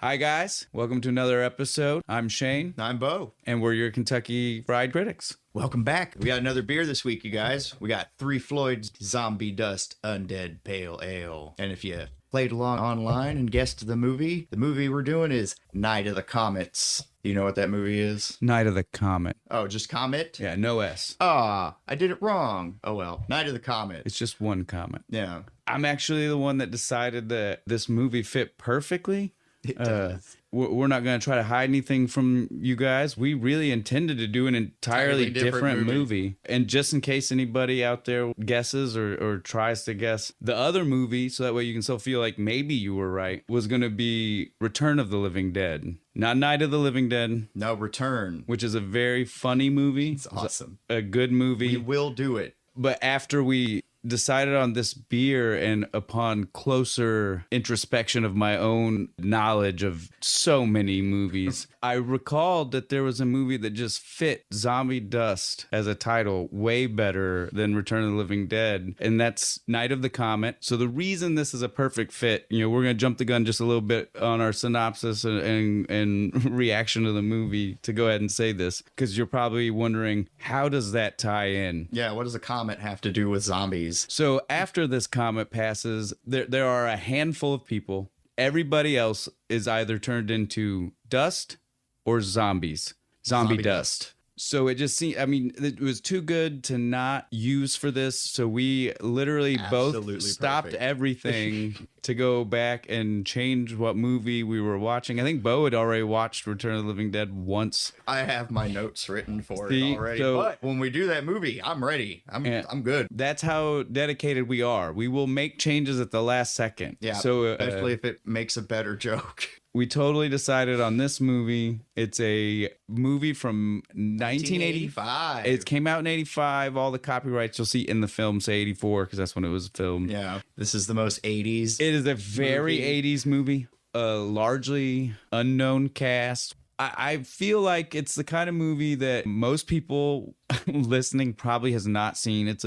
Hi, guys. Welcome to another episode. I'm Shane, I'm Bo. and we're your Kentucky Fried Critics. Welcome back. We got another beer this week, you guys. We got 3 Floyd's Zombie Dust Undead Pale Ale. And if you played along online and guessed the movie we're doing is Night of the Comets. Do you know what that movie is? Night of the Comet. Oh, just Comet? Yeah, no S. Ah, I did it wrong. Oh well. Night of the Comet. It's just one comet. Yeah. I'm actually the one that decided that this movie fit perfectly. It does. We're not going to try to hide anything from you guys. We really intended to do an entirely different movie. And just in case anybody out there guesses or tries to guess the other movie, so that way you can still feel like maybe you were right, was going to be Return of the Living Dead. Not Night of the Living Dead. No, Return. Which is a very funny movie. It's awesome. A good movie. We will do it. But after we decided on this beer and upon closer introspection of my own knowledge of so many movies, I recalled that there was a movie that just fit Zombie Dust as a title way better than Return of the Living Dead, and that's Night of the Comet. So the reason this is a perfect fit, we're going to jump the gun just a little bit on our synopsis and reaction to the movie to go ahead and say this, because you're probably wondering, how does that tie in? Yeah, what does a comet have to do with zombies? So after this comet passes, there are a handful of people. Everybody else is either turned into dust or zombies. Zombie dust. So it just seemed, it was too good to not use for this. So we literally both stopped everything to go back and change what movie we were watching. I think Bo had already watched Return of the Living Dead once. I have my notes written for it already. But when we do that movie, I'm ready. I'm good. That's how dedicated we are. We will make changes at the last second. Yeah, so, especially if it makes a better joke. We totally decided on this movie. It's a movie from 1985. It came out in 85. All the copyrights you'll see in the film say 84 because that's when it was filmed. Yeah. This is the most 80s. It is a very 80s movie. A largely unknown cast. I feel like it's the kind of movie that most people listening probably has not seen. It's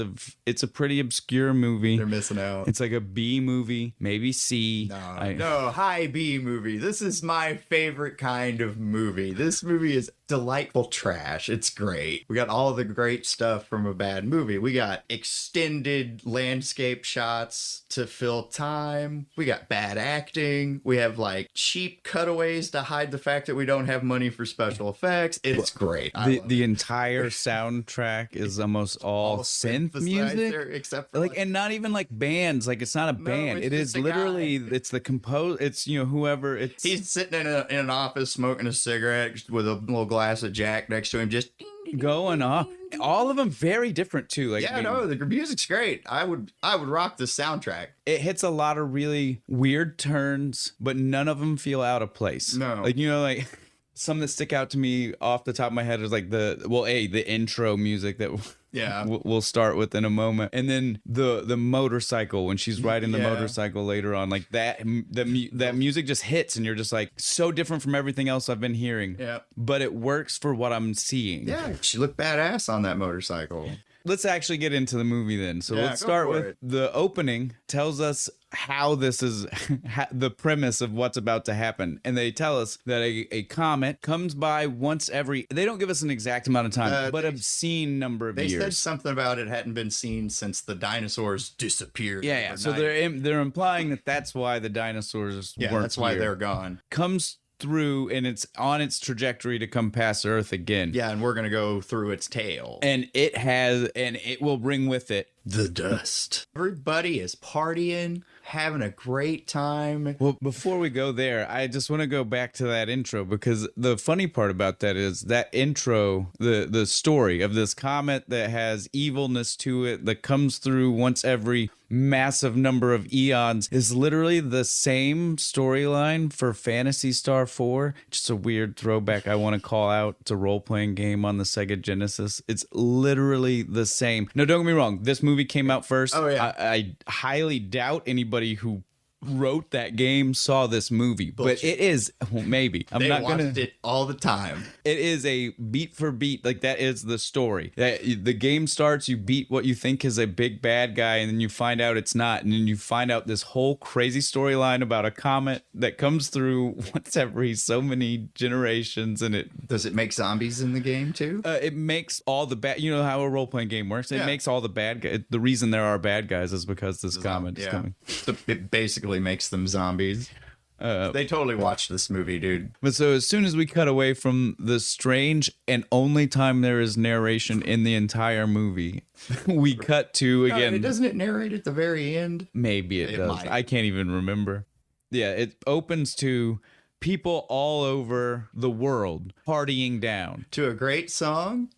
a pretty obscure movie. They're missing out. It's like a B movie, maybe C. No, high B movie. This is my favorite kind of movie. This movie is delightful trash. It's great. We got all the great stuff from a bad movie. We got extended landscape shots to fill time. We got bad acting. We have like cheap cutaways to hide the fact that we don't have money for special effects. It's great. The entire soundtrack is almost all synth music, except for and not even like bands. Like it's not a band. It is literally it's the compose. It's whoever. It's he's sitting in an office smoking a cigarette with a little glass of Jack next to him, just going off. All of them very different too. The music's great. I would rock this soundtrack. It hits a lot of really weird turns, but none of them feel out of place. No, some that stick out to me off the top of my head is like the intro music that we'll start with in a moment, and then the motorcycle when she's riding the motorcycle later on, like that music just hits, and you're just like, so different from everything else I've been hearing. Yeah, but it works for what I'm seeing. Yeah, she looked badass on that motorcycle. Let's actually get into the movie then. So let's start with the opening. Tells us how this is the premise of what's about to happen. And they tell us that a comet comes by once every, they don't give us an exact amount of time, but obscene number of years. They said something about it hadn't been seen since the dinosaurs disappeared. Yeah. So they're implying that that's why the dinosaurs weren't that's why here. They're gone. Comes through, and it's on its trajectory to come past Earth again. Yeah, and we're gonna go through its tail. And it will bring with it the dust. Everybody is partying, having a great time. Well, before we go there, I just want to go back to that intro, because the funny part about that is that intro, the story of this comet that has evilness to it, that comes through once every massive number of eons, is literally the same storyline for Phantasy Star 4. Just a weird throwback I want to call out. It's a role-playing game on the Sega Genesis. It's literally the same. No, don't get me wrong. This movie came out first. Oh, yeah. I highly doubt anybody who wrote that game saw this movie. Bullshit. But it is, well, maybe. They watched it all the time. It is a beat for beat, like that is the story. The game starts, you beat what you think is a big bad guy, and then you find out it's not, and then you find out this whole crazy storyline about a comet that comes through once every so many generations, and it Does it make zombies in the game too? it makes all the bad. You know how a role playing game works. It Yeah. makes all the bad guys. The reason there are bad guys is because this comet is coming. It basically makes them zombies. They totally watched this movie, dude. But so as soon as we cut away from the strange and only time there is narration in the entire movie, we cut to again. Doesn't it narrate at the very end? Maybe it does. might. I can't even remember. Yeah, it opens to people all over the world partying down. To a great song.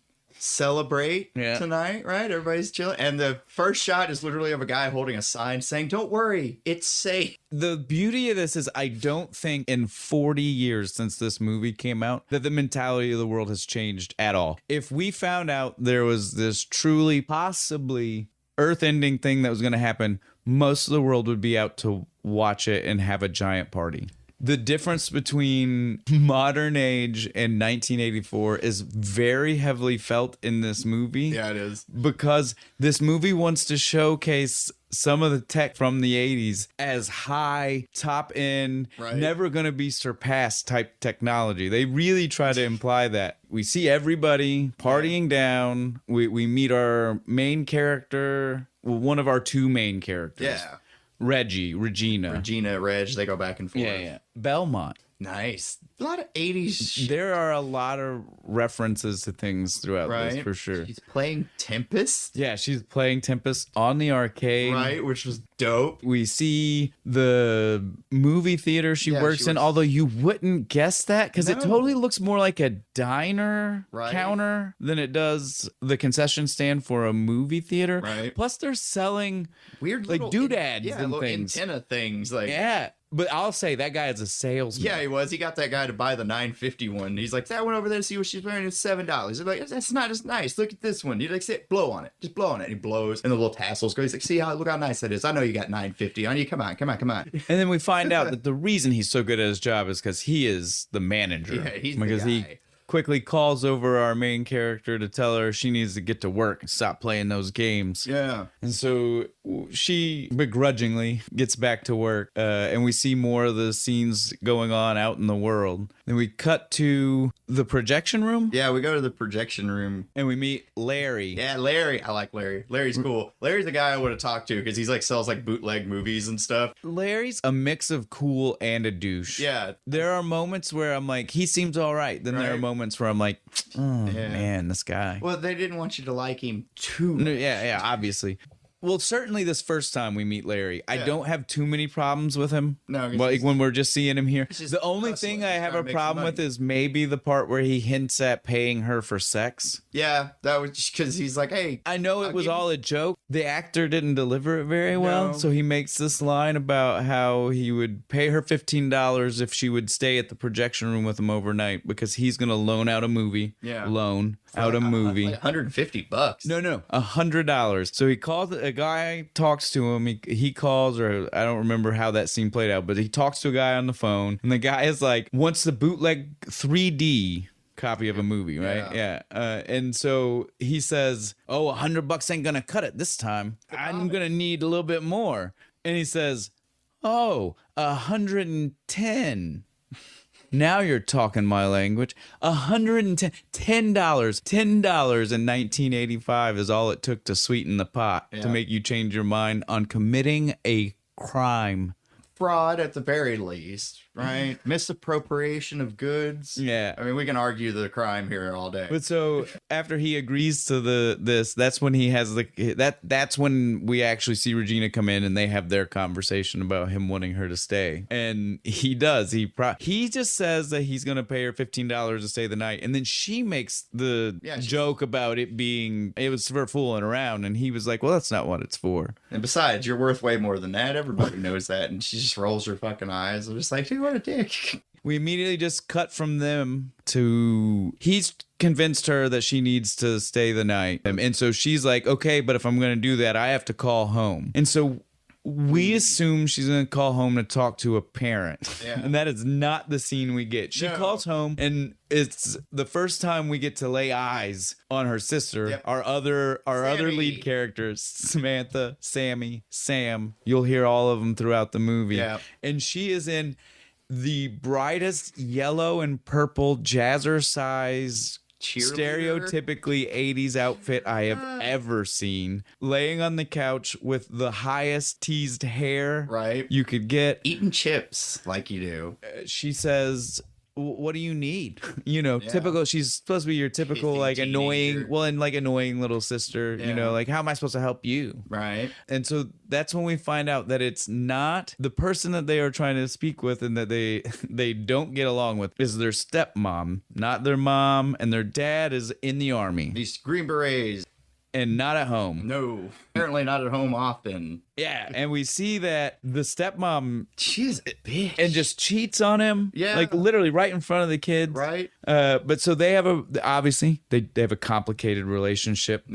Celebrate tonight, right? Everybody's chilling. And the first shot is literally of a guy holding a sign saying, "Don't worry, it's safe." The beauty of this is I don't think in 40 years since this movie came out that the mentality of the world has changed at all. If we found out there was this truly possibly earth-ending thing that was going to happen, most of the world would be out to watch it and have a giant party. The difference between modern age and 1984 is very heavily felt in this movie. Yeah, it is. Because this movie wants to showcase some of the tech from the 80s as high, top end, never going to be surpassed type technology. They really try to imply that. We see everybody partying down. We meet our main character, well, one of our two main characters. Yeah. Regina, Reg, they go back and forth. Yeah. Belmont. Nice. A lot of 80s shit. There are a lot of references to things throughout this, for sure. She's playing Tempest. Yeah, she's playing Tempest on the arcade. Right, which was dope. We see the movie theater she works in, although you wouldn't guess that because it totally looks more like a diner counter than it does the concession stand for a movie theater. Right. Plus, they're selling weird like little doodads and little things. antenna things. Like But I'll say that guy is a salesman. Yeah, he was. He got that guy to buy the $9.50 one. He's like, that one over there to see what she's wearing is $7. They're like, that's not as nice. Look at this one. He's like, sit, blow on it. Just blow on it. And he blows, and the little tassels go. He's like, look how nice that is. I know you got $9.50 on you. Come on. And then we find out that the reason he's so good at his job is because he is the manager. Yeah, he's because the guy. He quickly calls over our main character to tell her she needs to get to work and stop playing those games. Yeah. And so she begrudgingly gets back to work, and we see more of the scenes going on out in the world. Then we cut to the projection room. Yeah, we go to the projection room. And we meet Larry. Yeah, Larry. I like Larry. Larry's cool. Larry's the guy I would have talked to because he's like sells like bootleg movies and stuff. Larry's a mix of cool and a douche. Yeah. There are moments where I'm like, he seems all right. Then there are moments where I'm like, oh, man, this guy. Well, they didn't want you to like him too much. Yeah, obviously. Well, certainly this first time we meet Larry, I don't have too many problems with him. No, like when we're just seeing him here. The only thing I have a problem with is maybe the part where he hints at paying her for sex. Yeah, that was just because he's like, hey. I know it was all a joke. The actor didn't deliver it very well. So he makes this line about how he would pay her $15 if she would stay at the projection room with him overnight because he's going to loan out a movie. Yeah. Loan out a movie. Like $150. No, $100. So he calls, a guy talks to him. He calls, or I don't remember how that scene played out, but he talks to a guy on the phone, and the guy is like, wants the bootleg 3D copy of a movie, right? Yeah. And so he says, oh, $100 ain't gonna cut it this time. I'm gonna need a little bit more. And he says, oh, 110. Now you're talking my language. $110 in 1985 is all it took to sweeten the pot to make you change your mind on committing a crime. Fraud at the very least, right? Misappropriation of goods. Yeah. I mean, we can argue the crime here all day. But so after he agrees to this, that's when he has that's when we actually see Regina come in and they have their conversation about him wanting her to stay. And he does. He just says that he's going to pay her $15 to stay the night. And then she makes the joke about it was for fooling around. And he was like, well, that's not what it's for. And besides, you're worth way more than that. Everybody knows that. And she just rolls her fucking eyes. I'm just like, dude, what a dick. We immediately just cut from them to he's convinced her that she needs to stay the night. And so she's like, okay, but if I'm going to do that, I have to call home. And so we assume she's going to call home to talk to a parent. Yeah. And that is not the scene we get. She calls home, and it's the first time we get to lay eyes on her sister. Yep. Our other lead characters, Samantha, Sammy, Sam. You'll hear all of them throughout the movie. Yeah. And she is in the brightest yellow and purple jazzercise stereotypically 80s outfit I have ever seen, laying on the couch with the highest teased hair you could get, eating chips like you do. She says, what do you need? Typical. She's supposed to be your typical like annoying, annoying little sister. Like, how am I supposed to help you? Right. And so that's when we find out that it's not the person that they are trying to speak with and that they don't get along with is their stepmom, not their mom, and their dad is in the army. These Green Berets. And not at home. No, apparently not at home often. Yeah, and we see that the stepmom, she's a bitch, and just cheats on him. Yeah, like literally right in front of the kids. Right. But so they have they have a complicated relationship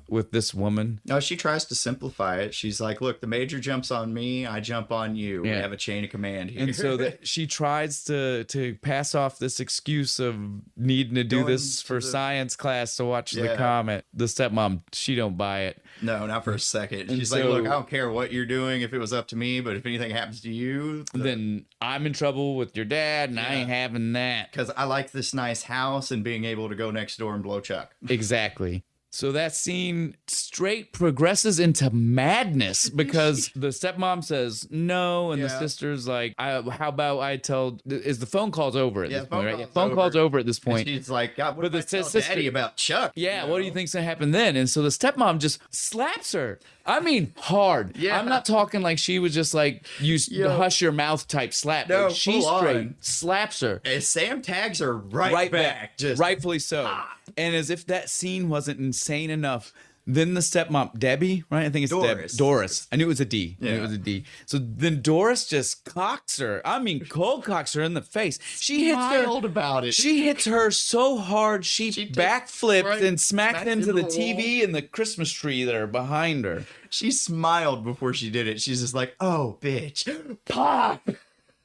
with this woman. No, she tries to simplify it. She's like, "Look, the major jumps on me, I jump on you. Yeah. We have a chain of command here." And so that she tries to pass off this excuse of needing to do this for science class to watch the comet. The stepmom, she don't buy it. No, not for a second. She's like, look, I don't care what you're doing if it was up to me, but if anything happens to you, then I'm in trouble with your dad, and I ain't having that. Because I like this nice house and being able to go next door and blow Chuck. Exactly. So that scene straight progresses into madness because the stepmom says no, and the sister's like, how about I tell... Is the phone call's over at this point, right? Phone call's over at this point. And she's like, God, what if I tell Daddy about Chuck? Yeah, what do you think's going to happen then? And so the stepmom just slaps her. I mean, hard. Yeah. I'm not talking like she was just like, hush your mouth type slap. No, like, she straight slaps her. And Sam tags her right back. Just rightfully so. And as if that scene wasn't insane enough, then the stepmom, Debbie, right? I think it's Doris. I knew it was a D. Yeah. I knew it was a D. So then Doris just cocks her. I mean, cold cocks her in the face. She hits her about it. She hits her so hard she backflipped and smacked into the TV and the Christmas tree that are behind her. She smiled before she did it. She's just like, "Oh, bitch, pop!"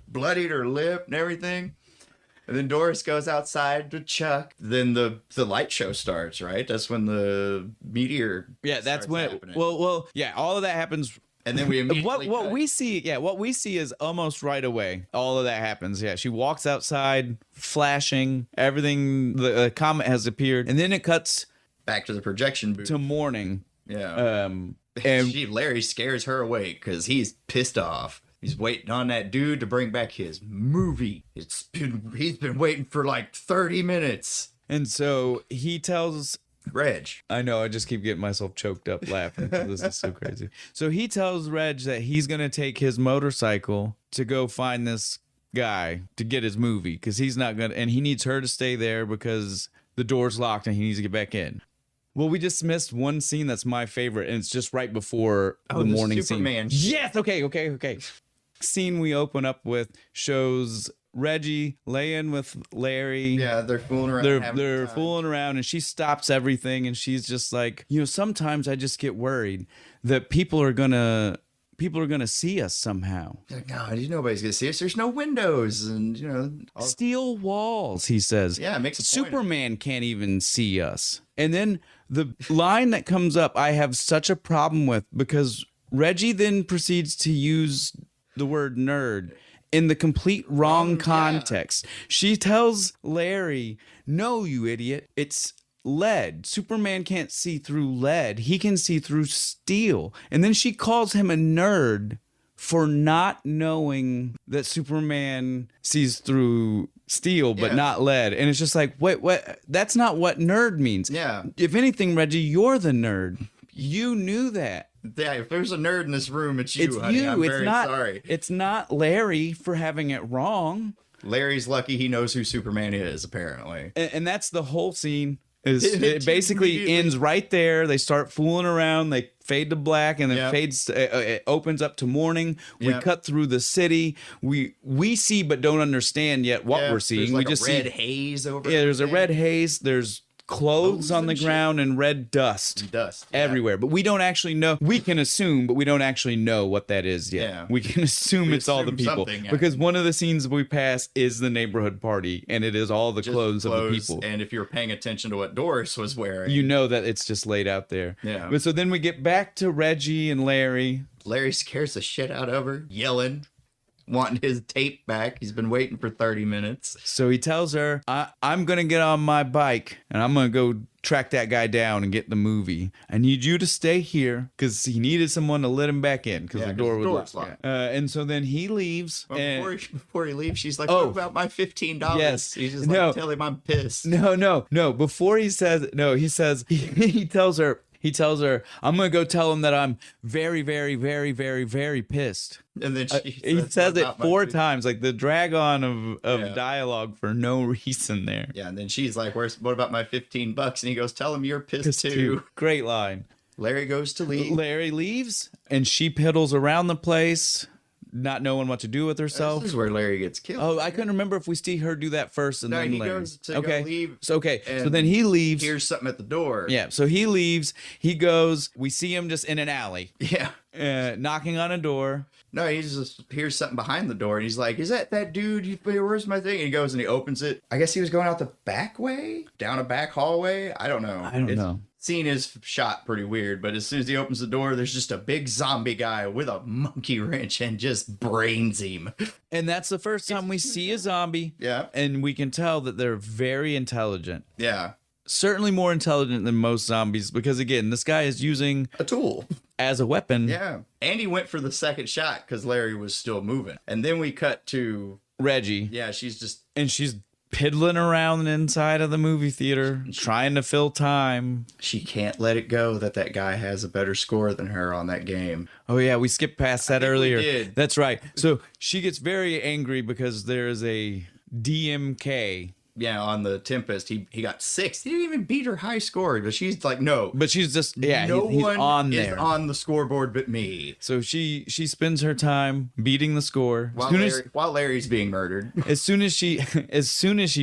Bloodied her lip and everything. And then Doris goes outside to Chuck. Then the light show starts, right? That's when the meteor. Yeah, that's when. Well, yeah. All of that happens, and then we immediately what we see. Yeah, what we see is almost right away. All of that happens. Yeah, she walks outside, flashing. Everything. The comet has appeared, and then it cuts back to the projection booth to morning. Yeah. And Larry scares her awake because he's pissed off. He's waiting on that dude to bring back his movie. He's been waiting for like 30 minutes. And so he tells Reg. I know, I just keep getting myself choked up laughing. This is so crazy. So he tells Reg that he's going to take his motorcycle to go find this guy to get his movie because he's not going to, and he needs her to stay there because the door's locked and he needs to get back in. Well, we just missed one scene that's my favorite, and it's just right before the morning Superman scene. Yes, okay. Scene we open up with shows Reggie laying with Larry. Yeah, they're fooling around. They're fooling around, and she stops everything, and she's just like, sometimes I just get worried that people are gonna see us somehow. Like, no, nobody's gonna see us. There's no windows, and steel walls. He says, yeah, it makes a Superman can't even see us. And then the line that comes up, I have such a problem with because Reggie then proceeds to use the word nerd in the complete wrong context. Yeah. She tells Larry, "No, you idiot. It's lead. Superman can't see through lead. He can see through steel." And then she calls him a nerd for not knowing that Superman sees through steel but not lead. And it's just like, wait, what? That's not what nerd means. Yeah. If anything, Reggie, you're the nerd. You knew that. Yeah, if there's a nerd in this room, it's you, honey. I'm very sorry. It's not Larry for having it wrong. Larry's lucky he knows who Superman is, apparently. And that's the whole scene. It basically ends right there. They start fooling around. They fade to black, and then fades. It opens up to morning. We cut through the city. We see but don't understand yet what we're seeing. There's like we just red haze over. Yeah, there's a red haze. There's clothes on the and shit. ground and red dust. Dust. Everywhere, but we don't actually know. We can assume, but we don't actually know what that is yet. Yeah. We can assume it's all the assume people something because one of the scenes we pass is the neighborhood party, and it is all the Just clothes of the people. And if you're paying attention to what Doris was wearing, You know that it's just laid out there. Yeah. But so then we get back to Reggie and Larry. Larry scares the shit out of her, yelling, wanting his tape back. He's been waiting for 30 minutes. So he tells her, I'm going to get on my bike and I'm going to go track that guy down and get the movie. I need you to stay here because he needed someone to let him back in because the door was locked. And so then he leaves. Well, and before he leaves, she's like, what about my $15? Yes. He's just like, tell him I'm pissed. No. Before he says, he tells her, I'm going to go tell him that I'm very, very, very, very, very pissed. And then he says it 4 times, like the drag on of dialogue for no reason there. Yeah, and then she's like, what about my $15? And he goes, tell him you're pissed too. Great line. Larry goes to leave. Larry leaves, and she piddles around the place, not knowing what to do with herself. This is where Larry gets killed. Oh, I couldn't remember if we see her do that first and then he Larry. goes to go leave. So then he leaves. Hears something at the door. Yeah, so he leaves. He goes. We see him just in an alley. Yeah. Knocking on a door. No, he just hears something behind the door, and he's like, is that dude? Where's my thing? And he goes and he opens it. I guess he was going out the back way? Down a back hallway? I don't know. Scene is shot pretty weird, but as soon as he opens the door, there's just a big zombie guy with a monkey wrench and just brains him. And that's the first time we see a zombie. Yeah. And we can tell that they're very intelligent. Yeah. Certainly more intelligent than most zombies because, again, this guy is using a tool as a weapon. Yeah. And he went for the second shot because Larry was still moving. And then we cut to Reggie. Yeah, she's piddling around inside of the movie theater, trying to fill time. She can't let it go that guy has a better score than her on that game. Oh, yeah, we skipped past that earlier. We did. That's right. So she gets very angry because there's a DMK. Yeah, on the Tempest, he got 6. He didn't even beat her high score, but she's like, no. But she's just, he's one on there. is on the scoreboard but me. So she spends her time beating the score. While Larry's being murdered. As soon as she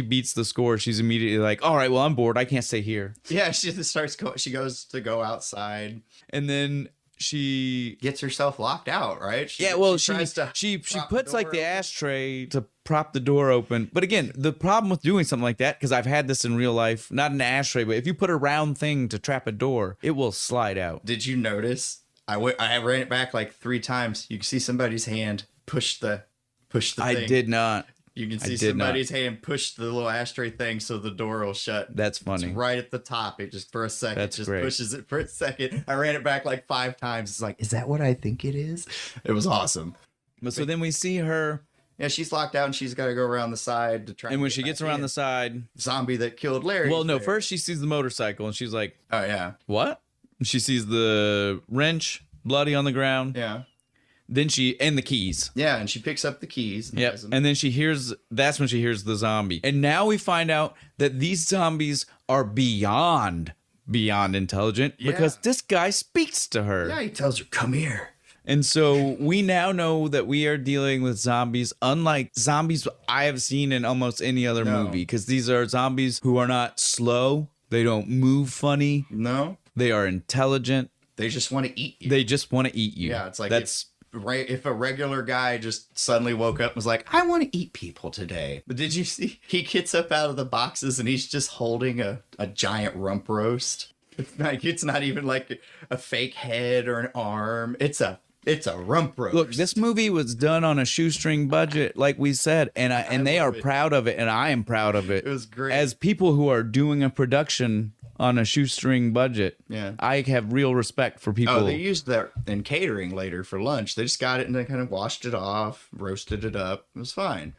beats the score, she's immediately like, all right, well, I'm bored. I can't stay here. Yeah, she goes to go outside. And then she gets herself locked out, right? She puts like the ashtray to prop the door open. But again, the problem with doing something like that, because I've had this in real life, not an ashtray, but if you put a round thing to trap a door, it will slide out. Did you notice? I ran it back like 3 times. You can see somebody's hand push the thing. I did not. You can see somebody's hand push the little ashtray thing so the door will shut. That's funny. It's right at the top. It just for a second That's great. Pushes it for a second. I ran it back like 5 times. It's like, is that what I think it is? It was awesome. But so then we see her. Yeah, she's locked out and she's got to go around the side to try. And when she gets around the side, zombie that killed Larry. Well, no, first she sees the motorcycle and she's like, oh yeah, what? And she sees the wrench bloody on the ground. Yeah. Then and the keys. Yeah, and she picks up the keys. Yep. And then that's when she hears the zombie. And now we find out that these zombies are beyond intelligent because this guy speaks to her. Yeah, he tells her, come here. And so we now know that we are dealing with zombies unlike zombies I have seen in almost any other movie, because these are zombies who are not slow. They don't move funny. No. They are intelligent. They just want to eat you. Yeah, it's like if a regular guy just suddenly woke up and was like, I want to eat people today. But did you see? He gets up out of the boxes and he's just holding a giant rump roast. It's not even like a fake head or an arm. It's a rump roast. Look, this movie was done on a shoestring budget, like we said, and they are proud of it, and I am proud of it. It was great. As people who are doing a production on a shoestring budget, I have real respect for people. Oh, they used that in catering later for lunch. They just got it and they kind of washed it off, roasted it up. It was fine.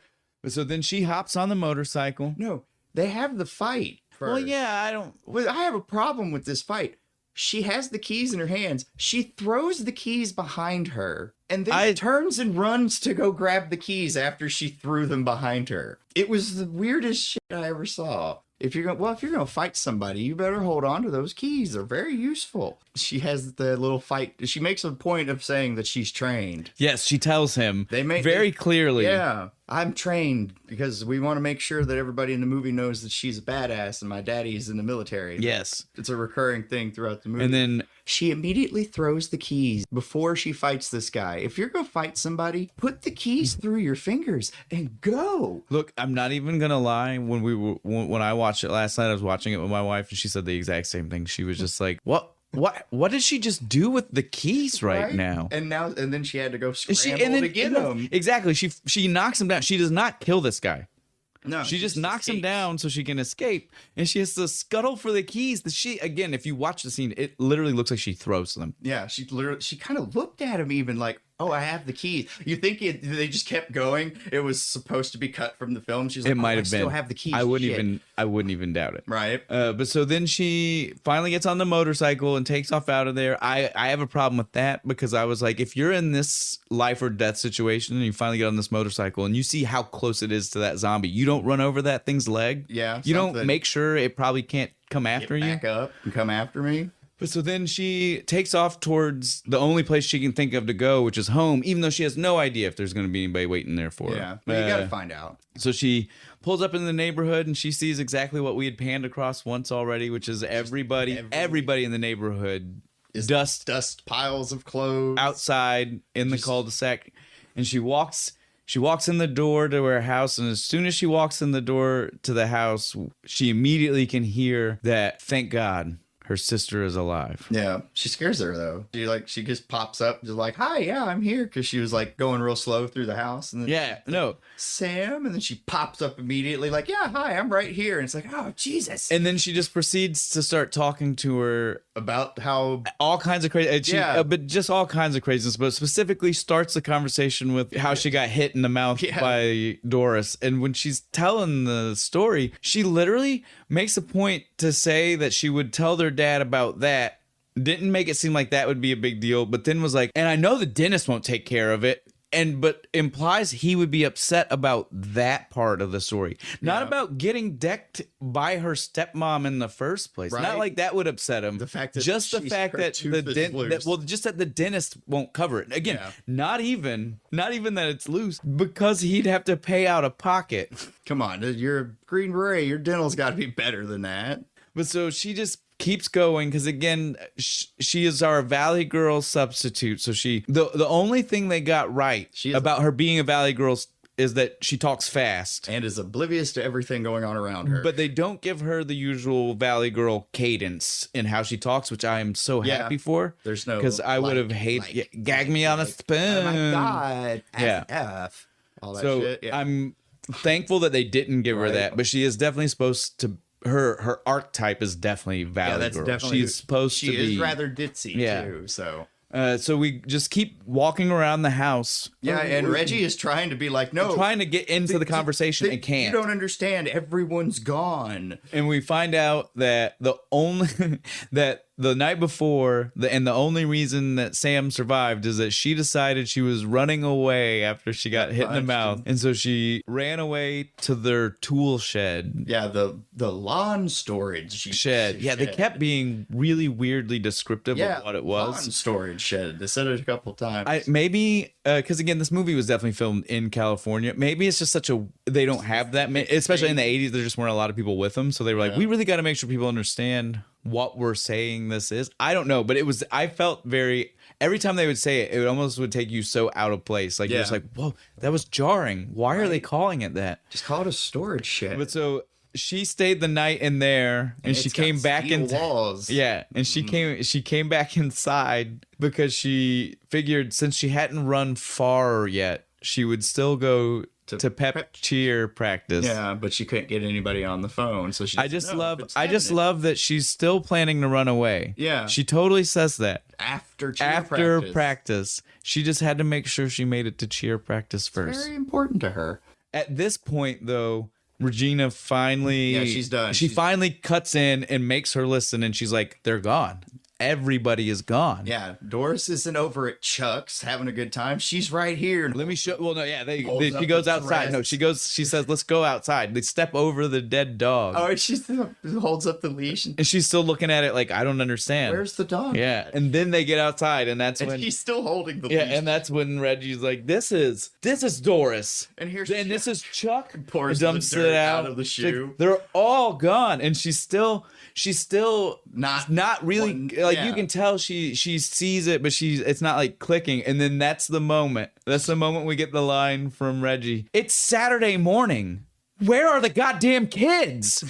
So then she hops on the motorcycle. No, they have the fight first. Well, yeah, I have a problem with this fight. She has the keys in her hands. She throws the keys behind her and then turns and runs to go grab the keys after she threw them behind her. It was the weirdest shit I ever saw. If you're going to fight somebody, you better hold on to those keys. They're very useful. She has the little fight. She makes a point of saying that she's trained. Yes, she tells him very clearly. Yeah. I'm trained because we want to make sure that everybody in the movie knows that she's a badass and my daddy's in the military. Yes. It's a recurring thing throughout the movie. And then she immediately throws the keys before she fights this guy. If you're going to fight somebody, put the keys through your fingers and go. look, I'm not even gonna lie. When I watched it last night, I was watching it with my wife, and she said the exact same thing. She was just like, What did she just do with the keys right now? And then she had to go scramble And then, to get them. Exactly. She knocks him down. She does not kill this guy. No, She just knocks him down so she can escape, and she has to scuttle for the keys. Again, if you watch the scene, it literally looks like she throws them. Yeah, she kind of looked at him even like, oh, I have the keys. You think they just kept going? It was supposed to be cut from the film. She's like, It might have I been. still have the keys. I wouldn't even doubt it. Right. But so then she finally gets on the motorcycle and takes off out of there. I have a problem with that because I was like, if you're in this life or death situation and you finally get on this motorcycle and you see how close it is to that zombie, you don't run over that thing's leg. Yeah, You don't something. make sure it probably can't come after you. Back up and come after me. But so then she takes off towards the only place she can think of to go, which is home, even though she has no idea if there's going to be anybody waiting there for her. Yeah, but you got to find out. So she pulls up in the neighborhood and she sees exactly what we had panned across once already, which is everybody in the neighborhood Dust piles of clothes outside in the cul-de-sac. And she walks in the door to her house, and as soon as she walks in the door to the house, she immediately can hear that, thank God, her sister is alive. Yeah, she scares her though. She just pops up, just like, "Hi, yeah, I'm here," because she was like going real slow through the house, and then Sam, and then she pops up immediately, like, "Yeah, hi, I'm right here," and it's like, "Oh, Jesus!" And then she just proceeds to start talking to her about how all kinds of crazy, but just all kinds of craziness. But specifically, starts the conversation with how she got hit in the mouth by Doris, and when she's telling the story, she literally makes a point to say that she would tell their dad about that. Didn't make it seem like that would be a big deal, but then was like, and I know the dentist won't take care of it. But implies he would be upset about that part of the story, not about getting decked by her stepmom in the first place. Right. Not like that would upset him. The fact that just that the dentist won't cover it. Again, not even that it's loose, because he'd have to pay out of pocket. Come on, you're a Green Beret. Your dental's got to be better than that. But so she just keeps going because, again, she is our Valley Girl substitute. So the only thing they got right about her being a Valley Girl is that she talks fast and is oblivious to everything going on around her. But they don't give her the usual Valley Girl cadence in how she talks, which I am so happy for. There's no, because I would have hated gag me on a spoon. Oh my God. F. All that so shit. Yeah. I'm thankful that they didn't give her that, but she is definitely supposed to. Her archetype is definitely Valley Girl. Definitely, she's supposed to be. She is rather ditzy too. So we just keep walking around the house. Yeah, and Reggie is trying to be like, no, trying to get into the conversation and can't. You don't understand. Everyone's gone. And we find out that the night before, the only reason that Sam survived is that she decided she was running away after she got hit in the mouth. And so she ran away to their tool shed. Yeah, the lawn storage shed. Yeah, they kept being really weirdly descriptive of what it was. Lawn storage shed. They said it a couple times. Maybe, because again, this movie was definitely filmed in California. Maybe it's just they don't have that many, especially in the 80s, there just weren't a lot of people with them. So they were like, we really got to make sure people understand what we're saying this is. I don't know, but I felt every time they would say it, it almost would take you so out of place. Like, you're just like, whoa, that was jarring. Why are they calling it that? Just call it a storage shed. But so she stayed the night in there, and she came back into walls. Yeah, and she came back inside because she figured since she hadn't run far yet, she would still go to pep cheer practice. Yeah, but she couldn't get anybody on the phone, so she. I just love that she's still planning to run away. Yeah, she totally says that after practice. She just had to make sure she made it to cheer practice first. It's very important to her. At this point, though, Regina finally, she's done. She finally cuts in and makes her listen, and she's like, "They're gone." everybody is gone. Yeah, Doris isn't over at Chuck's having a good time. She's right here. Let me show. Well, no, yeah, Holds she up goes the outside. No, dress. she says, let's go outside. They step over the dead dog. Oh, and she holds up the leash. And she's still looking at it like, I don't understand. Where's the dog? Yeah. And then they get outside, and that's And when she's still holding the yeah, leash. and that's when Reggie's like, this is Doris. And here's and this is Chuck. Pours dumps the dirt it out of the She's like, shoe. they're all gone, and she's still not really like, yeah. you can tell she sees it, but it's not like clicking. And then that's the moment we get the line from Reggie. It's Saturday morning. Where are the goddamn kids?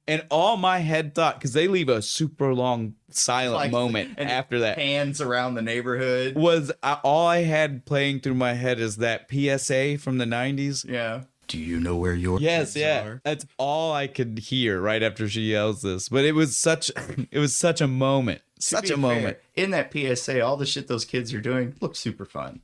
And all my head thought, because they leave a super long silent moment and after that, hands around the neighborhood. was all I had playing through my head is that PSA from the 90s. Yeah. Do you know where your Yes, kids yeah. are? That's all I could hear right after she yells this. But it was such a moment. Such a moment. In that PSA, all the shit those kids are doing looks super fun.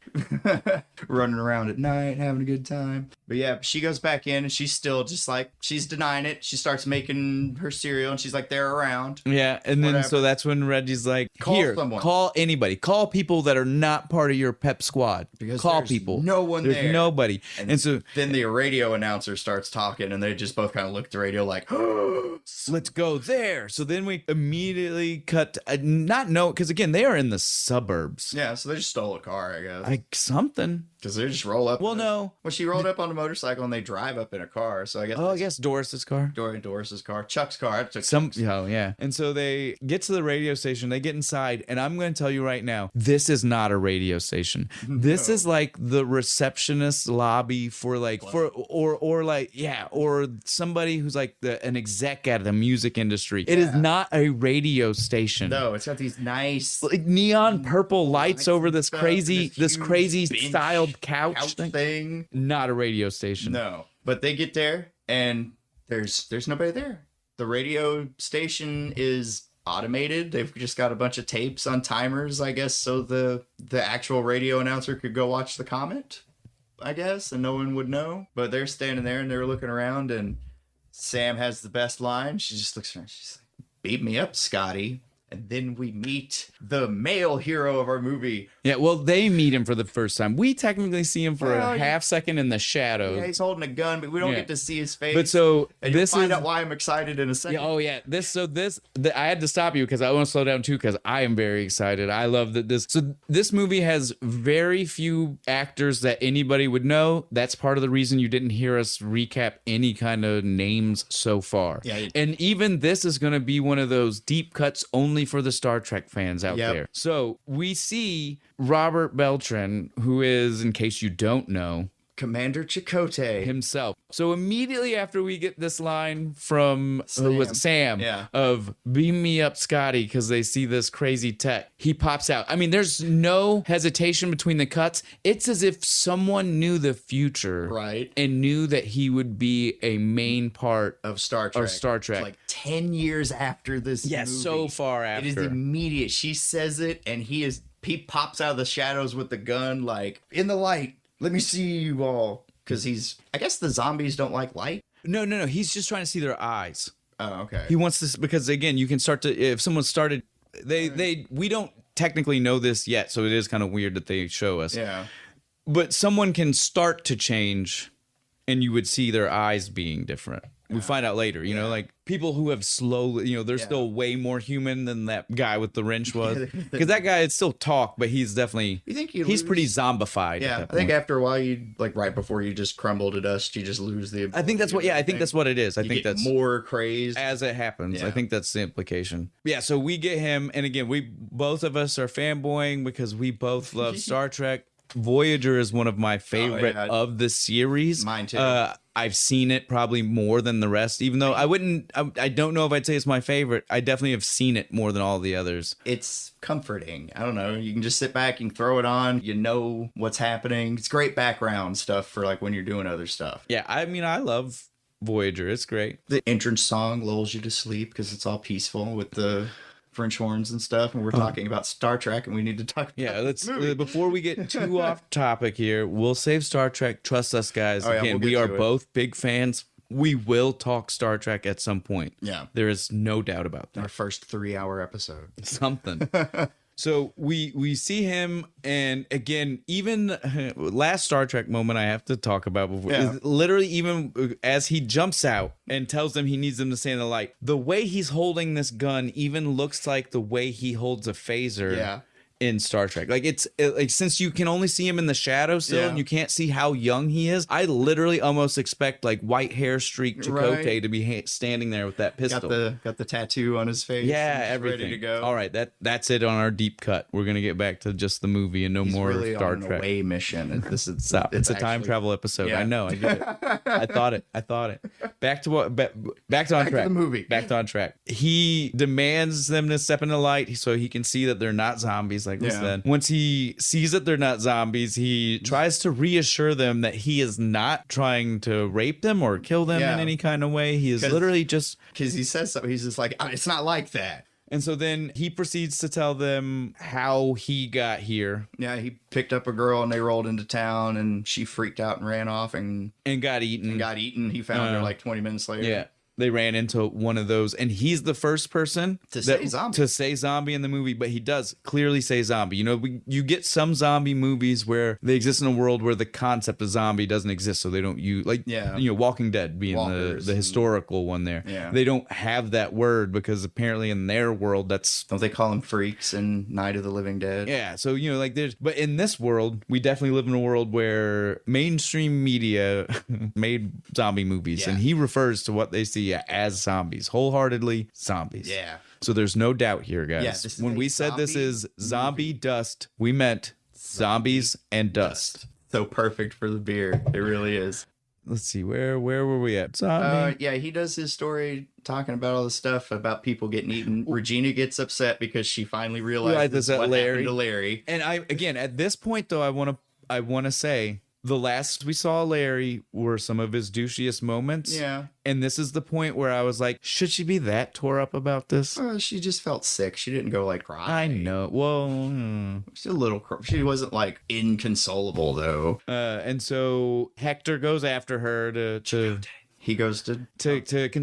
Running around at night, having a good time. But yeah, she goes back in and she's still just like, she's denying it. She starts making her cereal and she's like, they're around. Yeah, and then Whatever. so that's when Reggie's like, Call here, someone. call anybody. Call people that are not part of your pep squad. Because call there's people. no one There's there. nobody. And so Then the radio announcer starts talking and they just both kind of look at the radio like, let's go there. So then we immediately cut to, because again, they are in the suburbs. yeah, so they just stole a car, I guess. Like something. Because they just roll up. Well, no. Well, she rolled up on a motorcycle and they drive up in a car. So I guess. Oh, I guess Doris's car. Doris's car, Chuck's car. Yeah. And so they get to the radio station, they get inside, and I'm going to tell you right now, this is not a radio station. This is like the receptionist lobby for like or somebody who's like an exec at the music industry. It is not a radio station. No, it's got these nice Like neon purple lights over this stuff, crazy this crazy huge bench styled couch thing. Not a radio station. No, but they get there and there's nobody there. The radio station is automated. They've just got a bunch of tapes on timers, I guess, so the actual radio announcer could go watch the Comet, I guess, and no one would know. But they're standing there and they're looking around, and Sam has the best line. She just looks around. She's like, "Beat me up, Scotty." And then we meet the male hero of our movie. Yeah, well, they meet him for the first time. We technically see him for Well, a half second in the shadows. Yeah, he's holding a gun, but we don't Yeah. get to see his face. But so and you'll this find is out why I'm excited in a second. yeah, oh yeah. I had to stop you because I want to slow down too because I am very excited. I love that this movie has very few actors that anybody would know. That's part of the reason you didn't hear us recap any kind of names so far. Yeah. And even this is going to be one of those deep cuts only for the Star Trek fans out Yep. there. So we see Robert Beltran, who is, in case you don't know, Commander Chakotay. himself. So immediately after we get this line from who was it? Sam Yeah. of beam me up Scotty because they see this crazy tech, he pops out. I mean, there's no hesitation between the cuts. It's as if someone knew the future, Right. and knew that he would be a main part Of Star Trek. Trek. Like 10 years after this Yes, movie. so far It is after. immediate. She says it, and he pops out of the shadows with the gun, like, in the light. Let me see you all. Because I guess the zombies don't like light. No. He's just trying to see their eyes. Oh, okay. He wants this because again, you can start to if someone started. We don't technically know this yet, so it is kind of weird that they show us. Yeah. But someone can start to change, and you would see their eyes being different. We find out later, you know, like people who have slowly, they're still way more human than that guy with the wrench was. Because that guy had still talk, but he's definitely, You think he's pretty zombified. Yeah, at I that think point. after a while, you like right before you just crumble to dust, you just lose the. I think that's what. Yeah, I think that's what it is. I You think get that's more crazed. as it happens. Yeah. I think that's the implication. Yeah, so we get him, and again, we both of us are fanboying because we both love Star Trek. Voyager is one of my favorite yeah. of the series. Mine too. I've seen it probably more than the rest, even though I don't know if I'd say it's my favorite. I definitely have seen it more than all the others. It's comforting. I don't know. You can just sit back and throw it on. You know what's happening. It's great background stuff for like when you're doing other stuff. Yeah, I mean, I love Voyager. It's great. The entrance song lulls you to sleep because it's all peaceful with the French horns and stuff. And we're talking about Star Trek, and we need to talk about Yeah, let's this movie. before we get too off topic here, we'll save Star Trek. Trust us, guys. Oh, yeah, Again, we'll we get are to it. both big fans. we will talk Star Trek at some point. Yeah. There is no doubt about that. Our first 3-hour episode. Something. So we see him, and again, even last Star Trek moment I have to talk about before is literally even as he jumps out and tells them he needs them to stay in the light. The way he's holding this gun even looks like the way he holds a phaser. In Star Trek. Like it's like, since you can only see him in the shadow still and you can't see how young he is, I literally almost expect like white hair streaked Chakotay to be standing there with that pistol. Got the tattoo on his face. Yeah, everything. Ready to go. All right, that's it on our deep cut. We're gonna get back to just the movie and He's more really Star on Trek. An away mission. It's a time travel episode. Yeah. I know. I get it. I thought it. Back to what? Back to on track. To the movie. Back to on track. He demands them to step in the light so he can see that they're not zombies. Like we said. Once he sees that they're not zombies, he tries to reassure them that he is not trying to rape them or kill them in any kind of way. He is literally just... Because he says something. He's just like, it's not like that. And so then he proceeds to tell them how he got here. Yeah, he picked up a girl and they rolled into town and she freaked out and ran off and got eaten. He found her like 20 minutes later. Yeah. They ran into one of those, and he's the first person to say zombie in the movie, but he does clearly say zombie. You know, you get some zombie movies where they exist in a world where the concept of zombie doesn't exist, so they don't use, like, Walking Dead being the historical one there. Yeah. They don't have that word because apparently in their world don't they call them freaks in Night of the Living Dead? Yeah, so, like but in this world, we definitely live in a world where mainstream media made zombie movies, and he refers to what they see as zombies, wholeheartedly zombies. Yeah. So there's no doubt here, guys. Yeah, when we said this is zombie dust, we meant zombies and dust. So perfect for the beer. It really is. Let's see, where were we at? Zombie. He does his story talking about all the stuff about people getting eaten. Regina gets upset because she finally realizes what happened to Larry. And at this point though, I want to say the last we saw Larry were some of his douchiest moments. Yeah. And this is the point where I was like, should she be that tore up about this? She just felt sick. She didn't go like cry. I know. Well, she's a little. She wasn't like inconsolable though. And so Hector goes after her to he goes to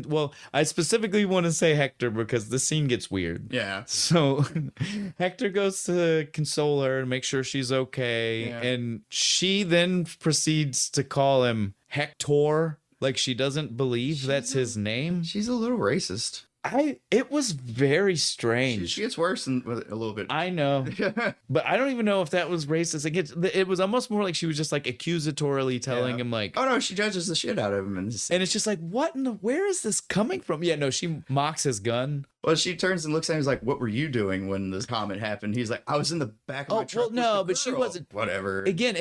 well, I specifically want to say Hector because the scene gets weird. Yeah. So Hector goes to console her and make sure she's okay. Yeah. And she then proceeds to call him Hector. Like she doesn't believe that's his name. She's a little racist. It was very strange. She gets worse a little bit. I know. But I don't even know if that was racist. It was almost more like she was just like accusatorily telling him like, oh no, she judges the shit out of him. And it's just like, where is this coming from? Yeah, no, she mocks his gun. Well, she turns and looks at him and is like, what were you doing when this comet happened? He's like, I was in the back of my truck. Well, no, but she wasn't. Whatever. Again,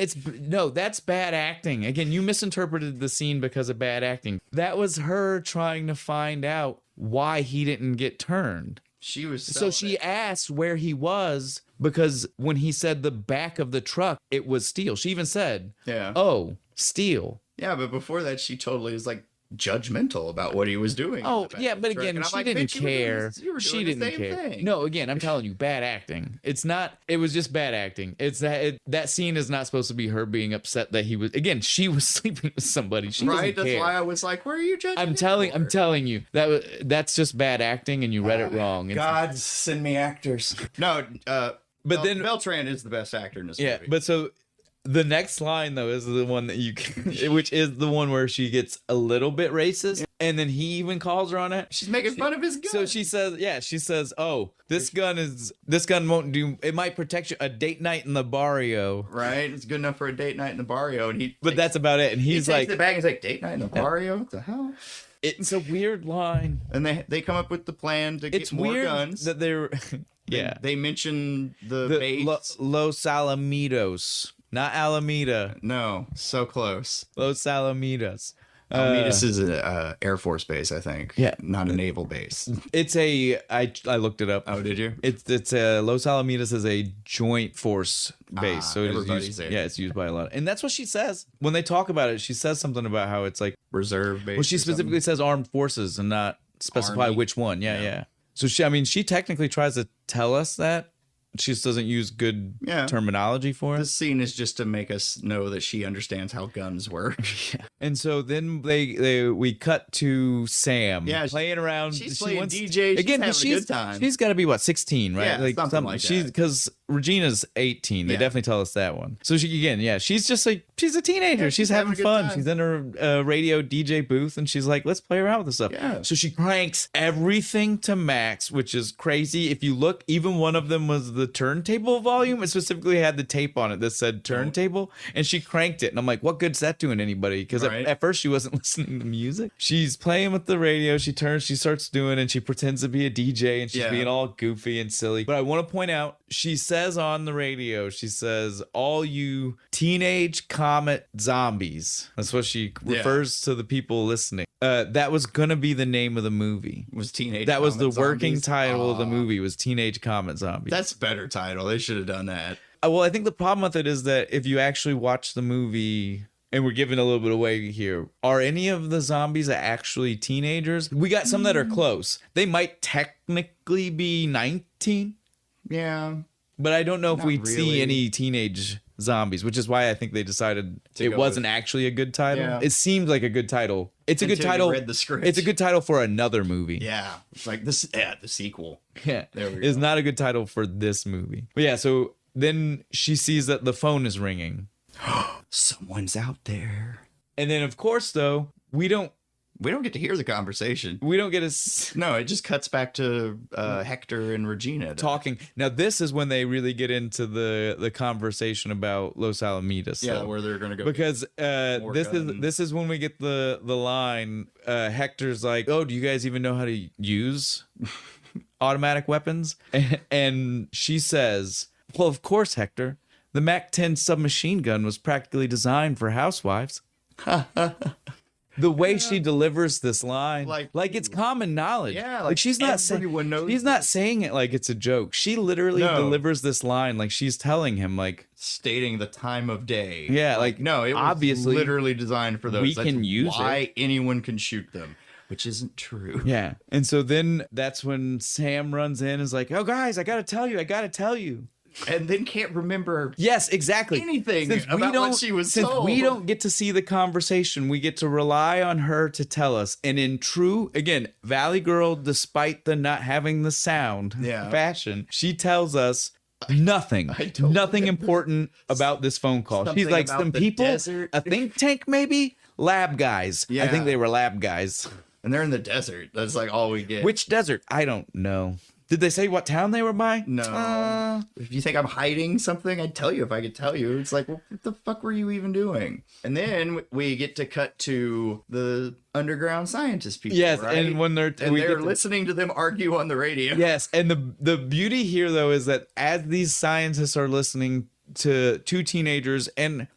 that's bad acting. Again, you misinterpreted the scene because of bad acting. That was her trying to find out why he didn't get turned. She was so she asked where he was because when he said the back of the truck, it was steel. She even said, "Oh, steel." Yeah, but before that, she totally was like judgmental about what he was doing. Oh, yeah, but again, she didn't care. She didn't care. No, again, I'm telling you, bad acting. It was just bad acting. It's that scene is not supposed to be her being upset that he was, again, she was sleeping with somebody. She right, that's care. why I was like, where are you judging? I'm telling you, that's just bad acting and you read it wrong. God, send me actors. No, but then Beltran is the best actor in this movie. Yeah, but so the next line though is the one that which is the one where she gets a little bit racist, and then he even calls her on it. She's making fun of his gun. So she says, "Oh, this gun won't do. It might protect you a date night in the barrio, right? It's good enough for a date night in the barrio." And but that's about it. And he's he like, takes the bag. He's like, "Date night in the barrio? What the hell?" It's a weird line. And they come up with the plan to get more guns. That they're yeah. They mention the base. Los Alamitos. Not Alameda. No, so close. Los Alamitos. Alamitos is an Air Force base, I think. Yeah. Not a naval base. It's I looked it up. Oh, did you? It's Los Alamitos is a joint force base. So everybody's there. Yeah, it's used by a lot. And that's what she says. When they talk about it, she says something about how it's like reserve base. Well, she specifically says armed forces and not specify Army. Which one. Yeah. So she technically tries to tell us that doesn't use good terminology for it. This scene is just to make us know that she understands how guns work. And so then we cut to Sam playing around. She's playing DJ. She's having a good time. She's got to be what, 16, right? Yeah, something like that. Because Regina's 18. They definitely tell us that one. So she's just like, she's a teenager. Yeah, she's having fun. She's in her radio DJ booth, and she's like, let's play around with this stuff. Yeah. So she cranks everything to max, which is crazy. If you look, even one of them was the turntable volume. It specifically had the tape on it that said turntable, and she cranked it. And I'm like, what good's that doing anybody? Because at first she wasn't listening to music. She's playing with the radio. She starts doing, and she pretends to be a DJ, and she's being all goofy and silly. But I want to point out, she says on the radio, she says, all you teenage Comet zombies. That's what she refers to the people listening. That was going to be the name of the movie. Was Teenage That was Comet the working Zombies? title of the movie, was Teenage Comet Zombies. That's a better title. They should have done that. Well, I think the problem with it is that if you actually watch the movie, and we're giving a little bit away here, are any of the zombies actually teenagers? We got some that are close. They might technically be 19. Yeah. But I don't know if we'd really see any teenage zombies, which is why I think they decided it wasn't actually a good title. Yeah. It seemed like a good title. It's a good Until you title. read the script. It's a good title for another movie. Yeah. It's like this. Yeah, the sequel. Yeah. There we It's go. not a good title for this movie. But yeah, so then she sees that the phone is ringing. Someone's out there. And then, of course, though, we don't get to hear the conversation. We don't get a No, it just cuts back to Hector and Regina talking. Now, this is when they really get into the conversation about Los Alamitos. Yeah, though. where they're gonna go. Because this guns. is when we get the line. Hector's like, "Oh, do you guys even know how to use automatic weapons?" And she says, "Well, of course, Hector. The MAC-10 submachine gun was practically designed for housewives." The way she delivers this line, like it's common knowledge. Yeah, like she's not everyone knows. She's not saying it like it's a joke. She literally delivers this line like she's telling him, like stating the time of day. Yeah, like no, it was obviously literally designed for those. We That's can use why anyone can shoot them, which isn't true. Yeah, and so then that's when Sam runs in and is like, "Oh, guys, I gotta tell you." And then can't remember. Yes, exactly. Anything about what she was since told. we don't get to see the conversation, we get to rely on her to tell us. And in true, again, Valley Girl, despite the not having the sound fashion, she tells us nothing important about this phone call. She's like, some people, a think tank maybe, lab guys. I think they were lab guys. And they're in the desert. That's like all we get. Which desert? I don't know. Did they say what town they were by? No. If you think I'm hiding something, I'd tell you if I could tell you. It's like, well, what the fuck were you even doing? And then we get to cut to the underground scientist people. Yes, right? and when they're listening to them argue on the radio. Yes, and the beauty here though is that as these scientists are listening to two teenagers and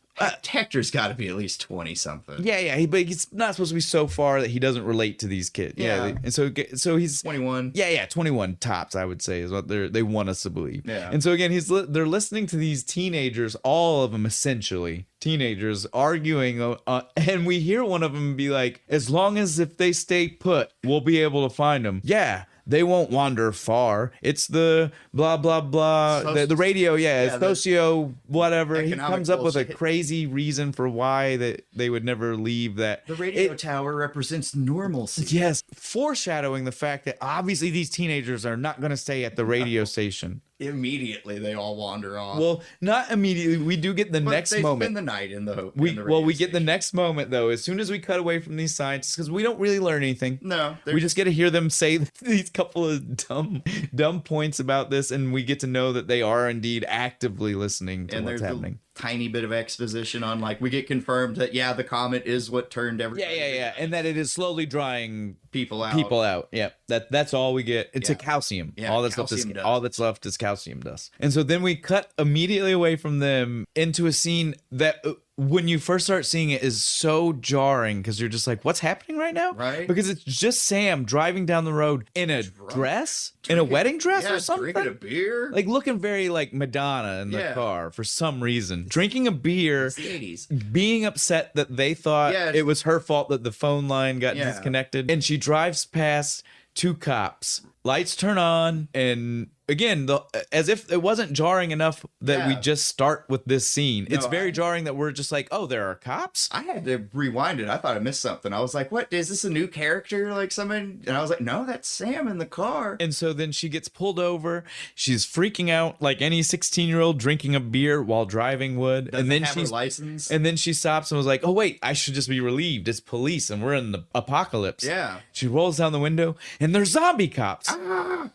Hector's got to be at least 20 something. Yeah, but he's not supposed to be so far that he doesn't relate to these kids. Yeah, and so he's 21. Yeah, 21 tops, I would say, is what they want us to believe. Yeah, and so again, they're listening to these teenagers, all of them essentially teenagers arguing, and we hear one of them be like, "As long as if they stay put, we'll be able to find them." Yeah. They won't wander far. It's the blah, blah, blah. The radio, it's socio whatever. He comes up with a crazy reason for why they would never leave that. The radio tower represents normalcy. Yes. Foreshadowing the fact that obviously these teenagers are not going to stay at the radio station. Immediately they all wander off. Well, not immediately. We do get the next moment. They spend the night in the we get the next moment though. As soon as we cut away from these scientists, because we don't really learn anything. No, we just get to hear them say these couple of dumb points about this, and we get to know that they are indeed actively listening to what's happening. Tiny bit of exposition on we get confirmed that the comet is what turned everybody. Yeah, and that it is slowly drying people out. Yeah, that's all we get. It's a calcium. Yeah, all that's left is calcium dust. And so then we cut immediately away from them into a scene that when you first start seeing it is so jarring because you're just like, what's happening right now? Right. Because it's just Sam driving down the road in a dress, in a wedding dress or something. Drinking a beer. Like looking very like Madonna in the car for some reason. Drinking a beer. It's the 80s. Being upset that they thought it was her fault that the phone line got disconnected. And she drives past two cops. Lights turn on and again, as if it wasn't jarring enough that we Yeah. just start with this scene. It's No, very jarring that we're just like, oh, there are cops? I had to rewind it. I thought I missed something. I was like, what? Is this a new character? Like someone? And I was like, no, that's Sam in the car. And so then she gets pulled over. She's freaking out like any 16-year-old drinking a beer while driving would. Doesn't and then have her she's license. and then she stops and was like, oh, wait, I should just be relieved. It's police and we're in the apocalypse. Yeah. She rolls down the window and there's zombie cops.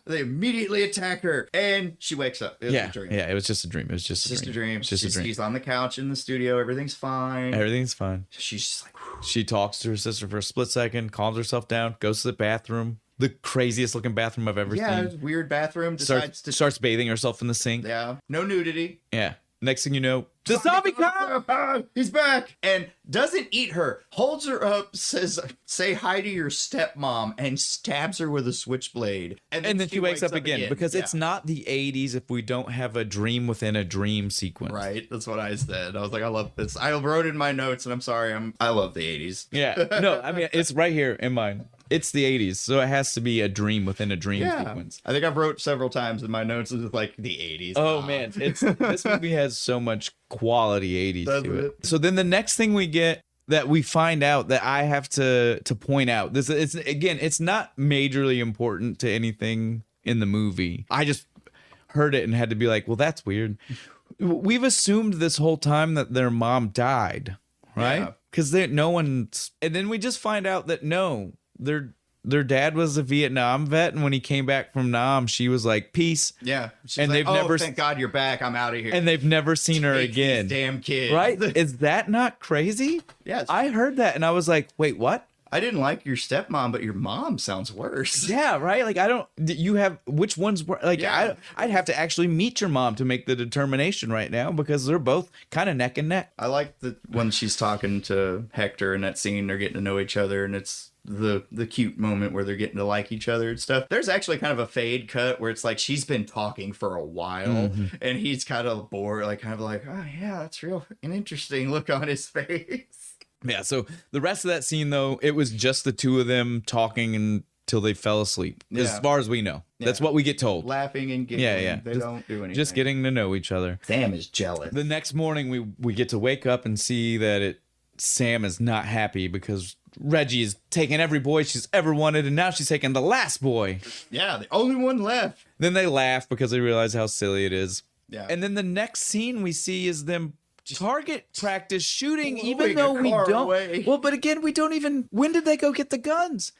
They immediately attack her, and she wakes up. It was Yeah. a dream. Yeah, it was just a dream. It was just a Just dream. a dream. It's just a dream. She's on the couch in the studio. Everything's fine. Everything's fine. She's just like, whew. She talks to her sister for a split second, calms herself down, goes to the bathroom. The craziest looking bathroom I've ever Yeah, seen. it's a weird bathroom. Decides to. Starts bathing herself in the sink. Yeah. No nudity. Yeah. Next thing you know, the zombie cop. He's back and doesn't eat her. Holds her up, says, "Say hi to your stepmom," and stabs her with a switchblade. And then she wakes up again because Yeah. it's not the 80s if we don't have a dream within a dream sequence. Right. That's what I said. I was like, I love this. I wrote it in my notes, and I'm sorry. I love the 80s. Yeah. No, I mean, it's right here in mine. It's the 80s, so it has to be a dream within a dream sequence. I think I've wrote several times in my notes. It's like the 80s. Oh man, this movie has so much quality 80s Doesn't to it. it? So then the next thing we get that we find out that I have to point out, this it's again, it's not majorly important to anything in the movie. I just heard it and had to be like, well, that's weird. We've assumed this whole time that their mom died, right? Yeah. Because no one's, and then we just find out that no, their dad was a Vietnam vet, and when he came back from Nam, she was like, peace. Yeah. She's And like, they've never- thank God you're back. I'm out of here. And they've never seen her Take these again. damn kids. Right? Is that not crazy? Yeah. I heard that and I was like, wait, what? I didn't like your stepmom, but your mom sounds worse. Yeah, right? Like, I don't, you have, which ones were, like, Yeah. I'd have to actually meet your mom to make the determination right now because they're both kind of neck and neck. I like when she's talking to Hector in that scene, they're getting to know each other, and it's the cute moment where they're getting to like each other and stuff. There's actually kind of a fade cut where it's like she's been talking for a while, and he's kind of bored, like kind of like, oh yeah, that's real an interesting look on his face. Yeah, so the rest of that scene, though, it was just the two of them talking until they fell asleep, as Yeah. far as we know. That's Yeah. what we get told. Laughing and giggling. Yeah. They Just- don't do anything. Just getting to know each other. Sam is jealous. The next morning, we get to wake up and see that Sam is not happy because Reggie is taking every boy she's ever wanted, and now she's taking the last boy. Yeah, the only one left. Then they laugh because they realize how silly it is. Yeah. And then the next scene we see is them target practice shooting, blowing even a though we car don't. away. Well, but again, we don't even. When did they go get the guns?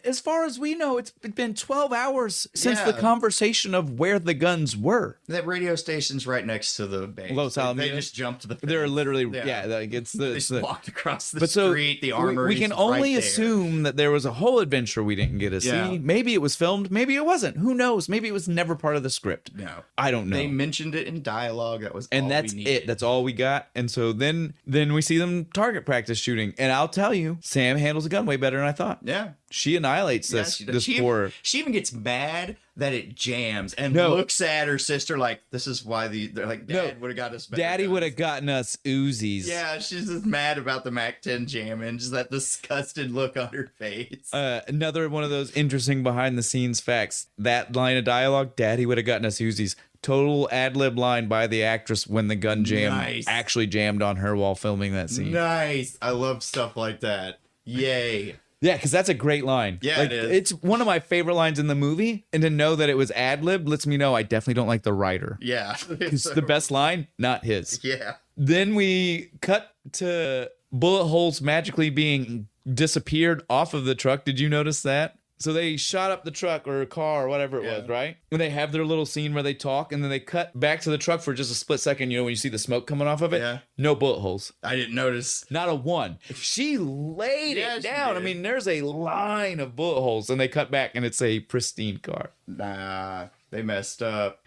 As far as we know, it's been 12 hours since the Yeah. conversation of where the guns were. That radio station's right next to the base. Los They Alamitos? just jumped the. They're fence. literally Yeah. like it's They the. just It's the walked across the but so street. The armory. we can only assume that there was a whole adventure we didn't get to Yeah. see. Maybe it was filmed, maybe it wasn't. Who knows? Maybe it was never part of the script. No, I don't know. they mentioned it in dialogue. That was, And all that's we it. needed. That's all we got. And so then we see them target practice shooting. And I'll tell you, Sam handles a gun way better than I thought. Yeah. She annihilates Yeah, this she does. this poor. She even gets mad that it jams and No. looks at her sister like, "This is why they're like, No. Dad would have got us. Better Daddy guns." would have gotten us Uzis. Yeah, she's just mad about the Mac-10 jamming. Just that disgusted look on her face. Another one of those interesting behind the scenes facts. That line of dialogue, Daddy would have gotten us Uzis. Total ad lib line by the actress when the gun jam Nice. actually jammed on her while filming that scene. Nice. I love stuff like that. Yay. Yeah, because that's a great line. Yeah, like, it is. It's one of my favorite lines in the movie, and to know that it was ad lib lets me know I definitely don't like the writer. Yeah. It's the best line, not his. Yeah. Then we cut to bullet holes magically being disappeared off of the truck. Did you notice that? So they shot up the truck or car or whatever it was, right? And they have their little scene where they talk, and then they cut back to the truck for just a split second. You know, when you see the smoke coming off of it? Yeah. No bullet holes. I didn't notice. Not a one. She laid Yeah, it she down. I did. mean, there's a line of bullet holes, and they cut back, and it's a pristine car. Nah, they messed up.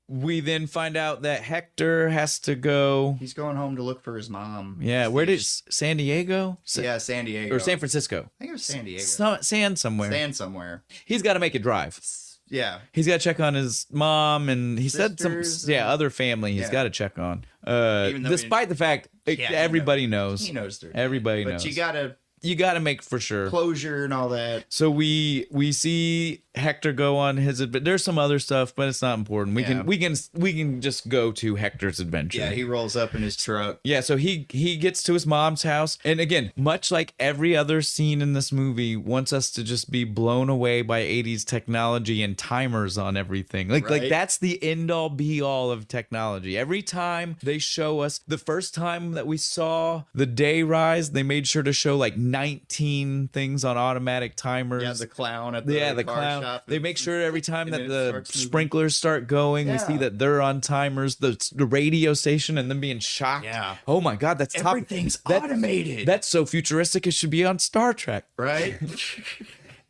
We then find out that Hector has to go. He's going home to look for his mom. Yeah, where did San Diego? Yeah, San Diego. Or San Francisco? I think it was San Diego. Sand somewhere. Sand somewhere. He's got to make a drive. Yeah. He's got to check on his mom, and he said Sisters some, and- other family he's Yeah. got to check on. Even though Despite the fact Yeah, everybody knows. He knows their Everybody but knows. you gotta You got to make for sure closure and all that. So we see Hector go on his adventure. There's some other stuff, but it's not important. We can just go to Hector's adventure. Yeah, he rolls up in his truck. Yeah, so he gets to his mom's house, and again, much like every other scene in this movie, wants us to just be blown away by 80s technology and timers on everything. Like that's the end all be all of technology. Every time they show us, the first time that we saw the day rise, they made sure to show like 19 things on automatic timers. Yeah, the clown at the car clown. shop. They make sure every time that the sprinklers start going, we see that they're on timers. The radio station and them being shocked. Yeah. Oh my God, that's everything's automated. That's so futuristic. It should be on Star Trek, right?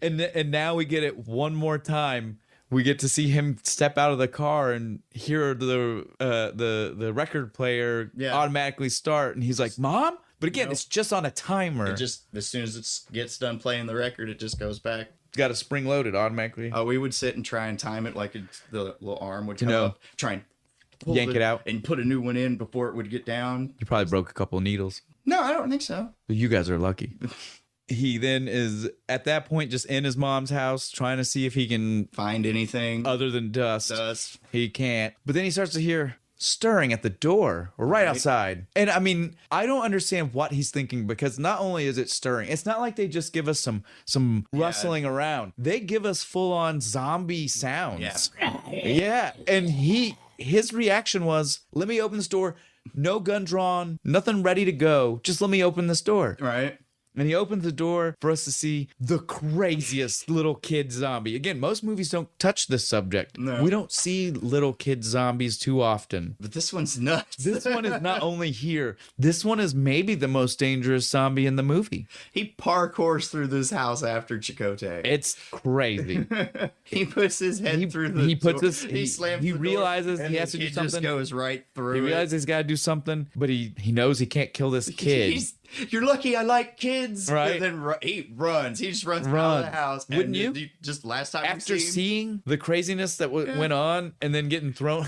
and now we get it one more time. We get to see him step out of the car and hear the record player automatically start, and he's like, "Mom." But again, it's just on a timer. It just, as soon as it gets done playing the record, it just goes back. Got a spring loaded automatically. Oh, we would sit and try and time it like the little arm would come up, try and yank it out and put a new one in before it would get down. You probably broke a couple of needles. No, I don't think so. You guys are lucky. He then is at that point just in his mom's house trying to see if he can find anything other than dust. He can't. But then he starts to hear stirring at the door or right outside. And I mean, I don't understand what he's thinking, because not only is it stirring, it's not like they just give us some rustling around. They give us full on zombie sounds. Yeah. And his reaction was, let me open this door. No gun drawn, nothing ready to go. Just let me open this door. Right. And he opens the door for us to see the craziest little kid zombie. Again, most movies don't touch this subject. No. We don't see little kid zombies too often. But this one's nuts. This one is not only here, this one is maybe the most dangerous zombie in the movie. He parkours through this house after Chakotay. It's crazy. He puts his head through the door. He slams the door. He realizes he has to do something. He just goes right through it. He realizes he's got to do something, but he knows he can't kill this kid. You're lucky I like kids. Right. And then he runs. He just runs out of the house. Wouldn't you? Just last time after seeing the craziness that went on and then getting thrown.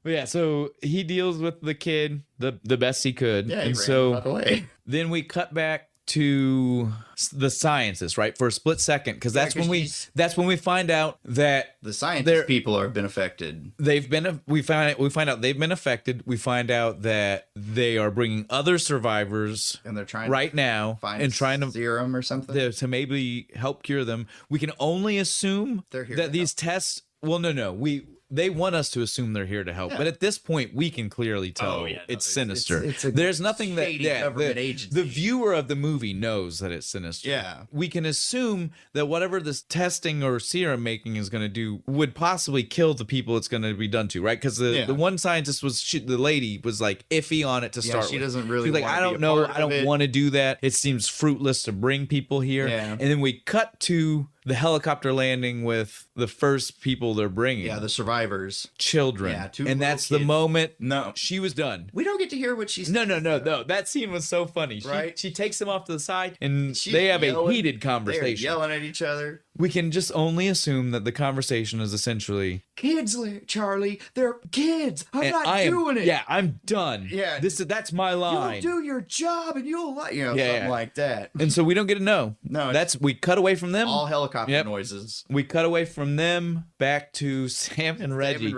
But yeah, so he deals with the kid the best he could. Yeah, and then we cut back to the scientists, right, for a split second, because that's when we find out that the scientist people have been affected. We find out they've been affected. We find out that they are bringing other survivors, and they're trying right now find serum or something to maybe help cure them. We can only assume that these tests. Well, no, they want us to assume they're here to help, but at this point, we can clearly tell it's sinister. There's nothing that the viewer of the movie knows that it's sinister. Yeah, we can assume that whatever this testing or serum making is going to do would possibly kill the people it's going to be done to, right? Because the one scientist the lady was like iffy on it to start. She doesn't really. She's like, I don't know, I don't want to do that. It seems fruitless to bring people here. Yeah. And then we cut to the helicopter landing with the first people they're bringing. Yeah, the survivors. Children. Yeah, and that's the moment No. she was done. We don't get to hear what she's No. That scene was so funny. Right? She takes him off to the side and they have a heated conversation. They're yelling at each other. We can just only assume that the conversation is essentially kids, Charlie. They're kids. I'm not doing it. Yeah, I'm done. Yeah. That's my line. You'll do your job and you'll something like that. And so we don't get to know. No. We cut away from them. All helicopter noises. We cut away from them back to Sam and Reggie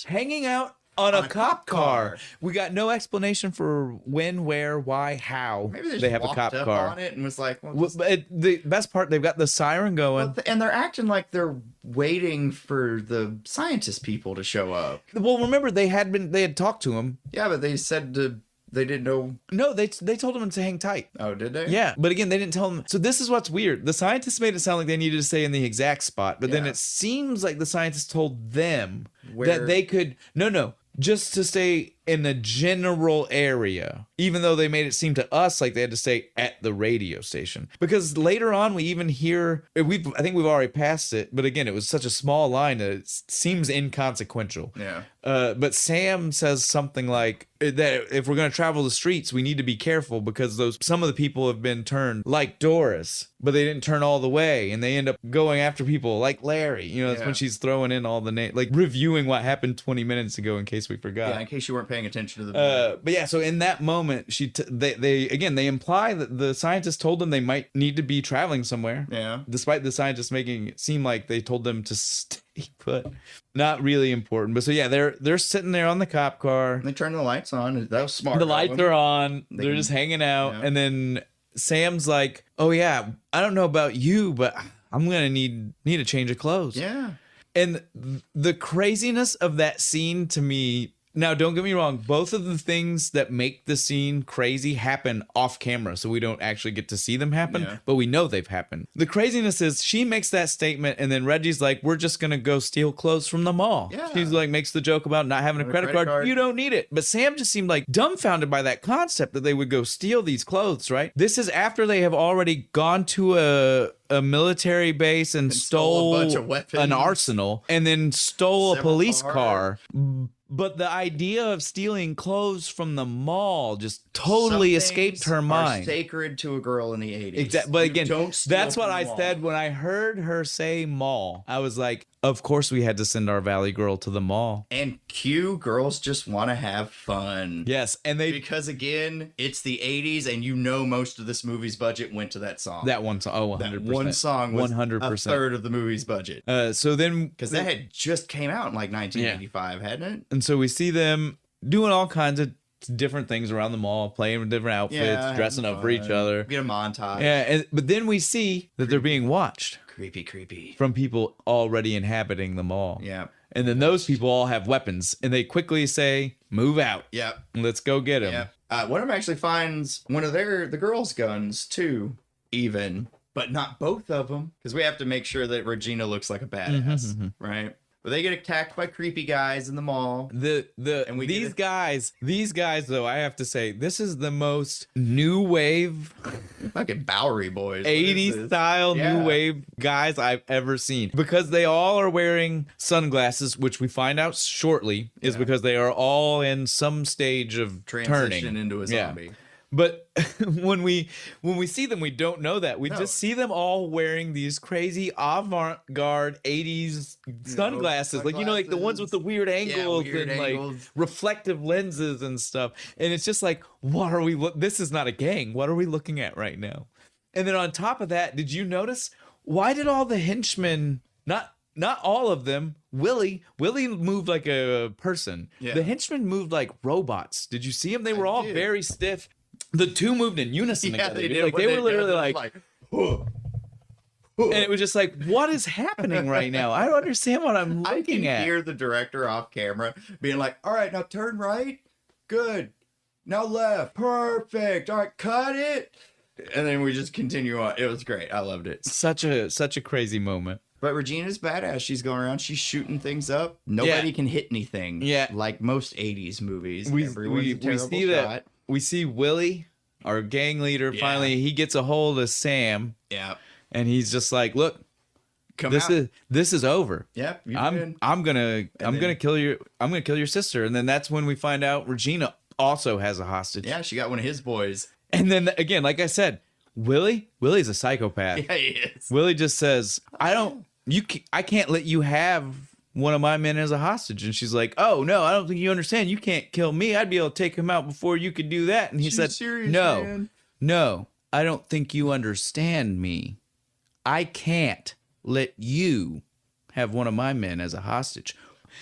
hanging out on a cop car. We got no explanation for when, where, why, how Maybe they have a cop car on it and was like, the best part, they've got the siren going, and they're acting like they're waiting for the scientist people to show up. Well, remember they had talked to him. Yeah, but they said they didn't know. No, they told him to hang tight. Oh, did they? Yeah, but again, they didn't tell him. So this is what's weird. The scientists made it sound like they needed to stay in the exact spot, but then it seems like the scientists told them that they could. No, just to stay in the general area, even though they made it seem to us like they had to stay at the radio station. Because later on, we even hear, I think we've already passed it, but again, it was such a small line that it seems inconsequential. Yeah. But Sam says something like that if we're going to travel the streets, we need to be careful because some of the people have been turned like Doris, but they didn't turn all the way, and they end up going after people like Larry. That's when she's throwing in all the names, like reviewing what happened 20 minutes ago in case we forgot. Yeah, in case you weren't paying attention to the movie. But yeah, so in that moment, they imply that the scientists told them they might need to be traveling somewhere. Yeah. Despite the scientists making it seem like they told them to stay put. Not really important. But so yeah, they're sitting there on the cop car. They turn the lights on. That was smart. The lights are on. They're just hanging out. Yeah. And then Sam's like, "Oh yeah, I don't know about you, but I'm gonna need a change of clothes." Yeah. And the craziness of that scene to me, now don't get me wrong, both of the things that make the scene crazy happen off camera, so we don't actually get to see them happen, but we know they've happened. The craziness is she makes that statement and then Reggie's like, "We're just gonna go steal clothes from the mall." Yeah. She's like, makes the joke about not having a credit card. You don't need it. But Sam just seemed like dumbfounded by that concept that they would go steal these clothes, right? This is after they have already gone to a military base and stole a bunch of weapons, an arsenal, and then stole a several police cars. car. But the idea of stealing clothes from the mall just totally escaped her mind. Sacred to a girl in the 80s. Exactly. But again, Don't steal that's what from I the mall. said when I heard her say mall. I was like, of course we had to send our Valley girl to the mall. And Q, girls just want to have fun. Yes, and Because again, it's the 80s, and you know most of this movie's budget went to that song. that one song. Oh, 100%. That one song was 100%. a third of the movie's budget. So then, Because that had just came out in like 1985, hadn't it? and so we see them doing all kinds of different things around the mall, playing with different outfits, dressing up for each other. Get a montage. Yeah, but then we see that they're being watched Creepy. from people already inhabiting the mall. Yeah. And then those people all have weapons, and they quickly say, "Move out. Yep. Let's go get him." Yep. One of them actually finds one of the girls' guns too, even, but not both of them, because we have to make sure that Regina looks like a badass, right? But they get attacked by creepy guys in the mall. These guys though, I have to say, this is the most new wave Fucking Bowery boys. 80s style new wave guys I've ever seen, because they all are wearing sunglasses, which we find out shortly is because they are all in some stage of Transition turning into a zombie. But when we see them, we don't know that. We just see them all wearing these crazy avant-garde 80s sunglasses. Like, like the ones with the weird angles like reflective lenses and stuff. And it's just like, what are we this is not a gang. What are we looking at right now? And then on top of that, did you notice, why did all the henchmen, not all of them, Willie moved like a person. Yeah. The henchmen moved like robots. Did you see them? They were all very stiff. The two moved in unison together. They did. Like, they were literally like and it was just like, what is happening right now? I don't understand what I'm looking at. I can hear the director off camera being like, "All right, now turn right. Good. Now left. Perfect. All right, cut it." And then we just continue on. It was great. I loved it. Such a crazy moment. But Regina's badass. She's going around. She's shooting things up. Nobody can hit anything. Yeah. Like most 80s movies. We see that. We see Willie, our gang leader, finally, he gets a hold of Sam. Yeah. And he's just like, "Look, this is over. Yep. I'm gonna kill your sister." And then that's when we find out Regina also has a hostage. Yeah, she got one of his boys. And then again, like I said, Willie's a psychopath. Yeah, he is. Willie just says, I can't let you have one of my men as a hostage. And she's like, "Oh no, I don't think you understand. You can't kill me. I'd be able to take him out before you could do that." And he said, serious, "No, man? No, I don't think you understand me. I can't let you have one of my men as a hostage."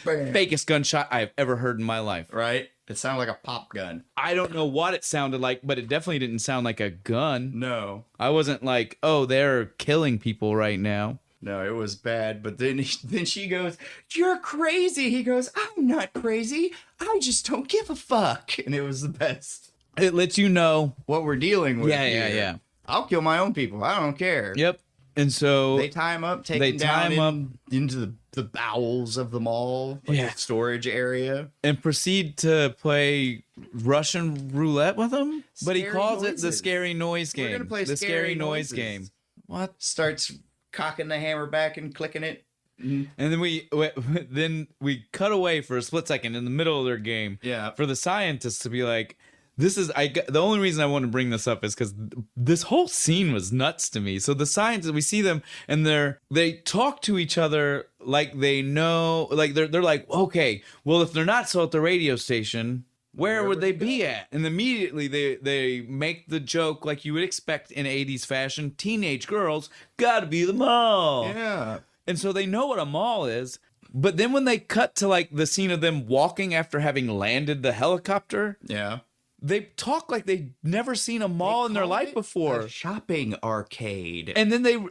Bam. Fakest gunshot I've ever heard in my life. Right? It sounded like a pop gun. I don't know what it sounded like, but it definitely didn't sound like a gun. No. I wasn't like, "Oh, they're killing people right now." No, it was bad. But then she goes, "You're crazy." He goes, "I'm not crazy. I just don't give a fuck." And it was the best. It lets you know what we're dealing with. Yeah. I'll kill my own people. I don't care. Yep. And so they tie him up, take him down into the bowels of the mall, like the storage area, and proceed to play Russian roulette with him. But he calls it the scary noise game. We're gonna play the scary noise game. What? Starts cocking the hammer back and clicking it. And then we cut away for a split second in the middle of their game. Yeah. For the scientists to be like, the only reason I want to bring this up is because this whole scene was nuts to me. So the scientists, we see them and they talk to each other like they know, like they're like, "Okay, well, if they're not still at the radio station, where would they be at? And immediately they make the joke like you would expect in 80s fashion. Teenage girls gotta be the mall. Yeah. And so they know what a mall is. But then when they cut to like the scene of them walking after having landed the helicopter, Yeah. they talk like they'd never seen a mall in their life before. A shopping arcade. And then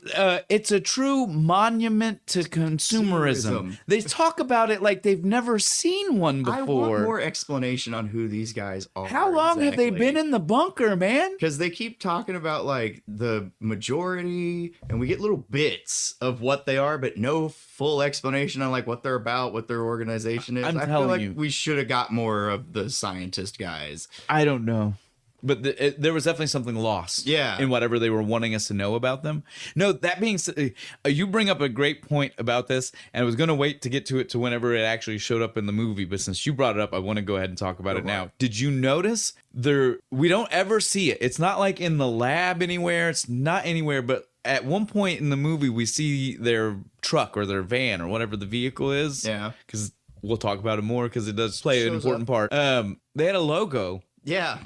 it's a true monument to consumerism. They talk about it like they've never seen one before. I want more explanation on who these guys are. How long have they been in the bunker, man? Because they keep talking about like the majority, and we get little bits of what they are, but no full explanation on like what they're about, what their organization is. I feel like we should have got more of the scientist guys. I don't know. But there was definitely something lost in whatever they were wanting us to know about them. No, that being said, you bring up a great point about this, and I was going to wait to get to it to whenever it actually showed up in the movie. But since you brought it up, I want to go ahead and talk about it now. Did you notice we don't ever see it. It's not like in the lab anywhere. It's not anywhere. But at one point in the movie, we see their truck or their van or whatever the vehicle is. Yeah. Because we'll talk about it more because it does play an important part. They had a logo. Yeah.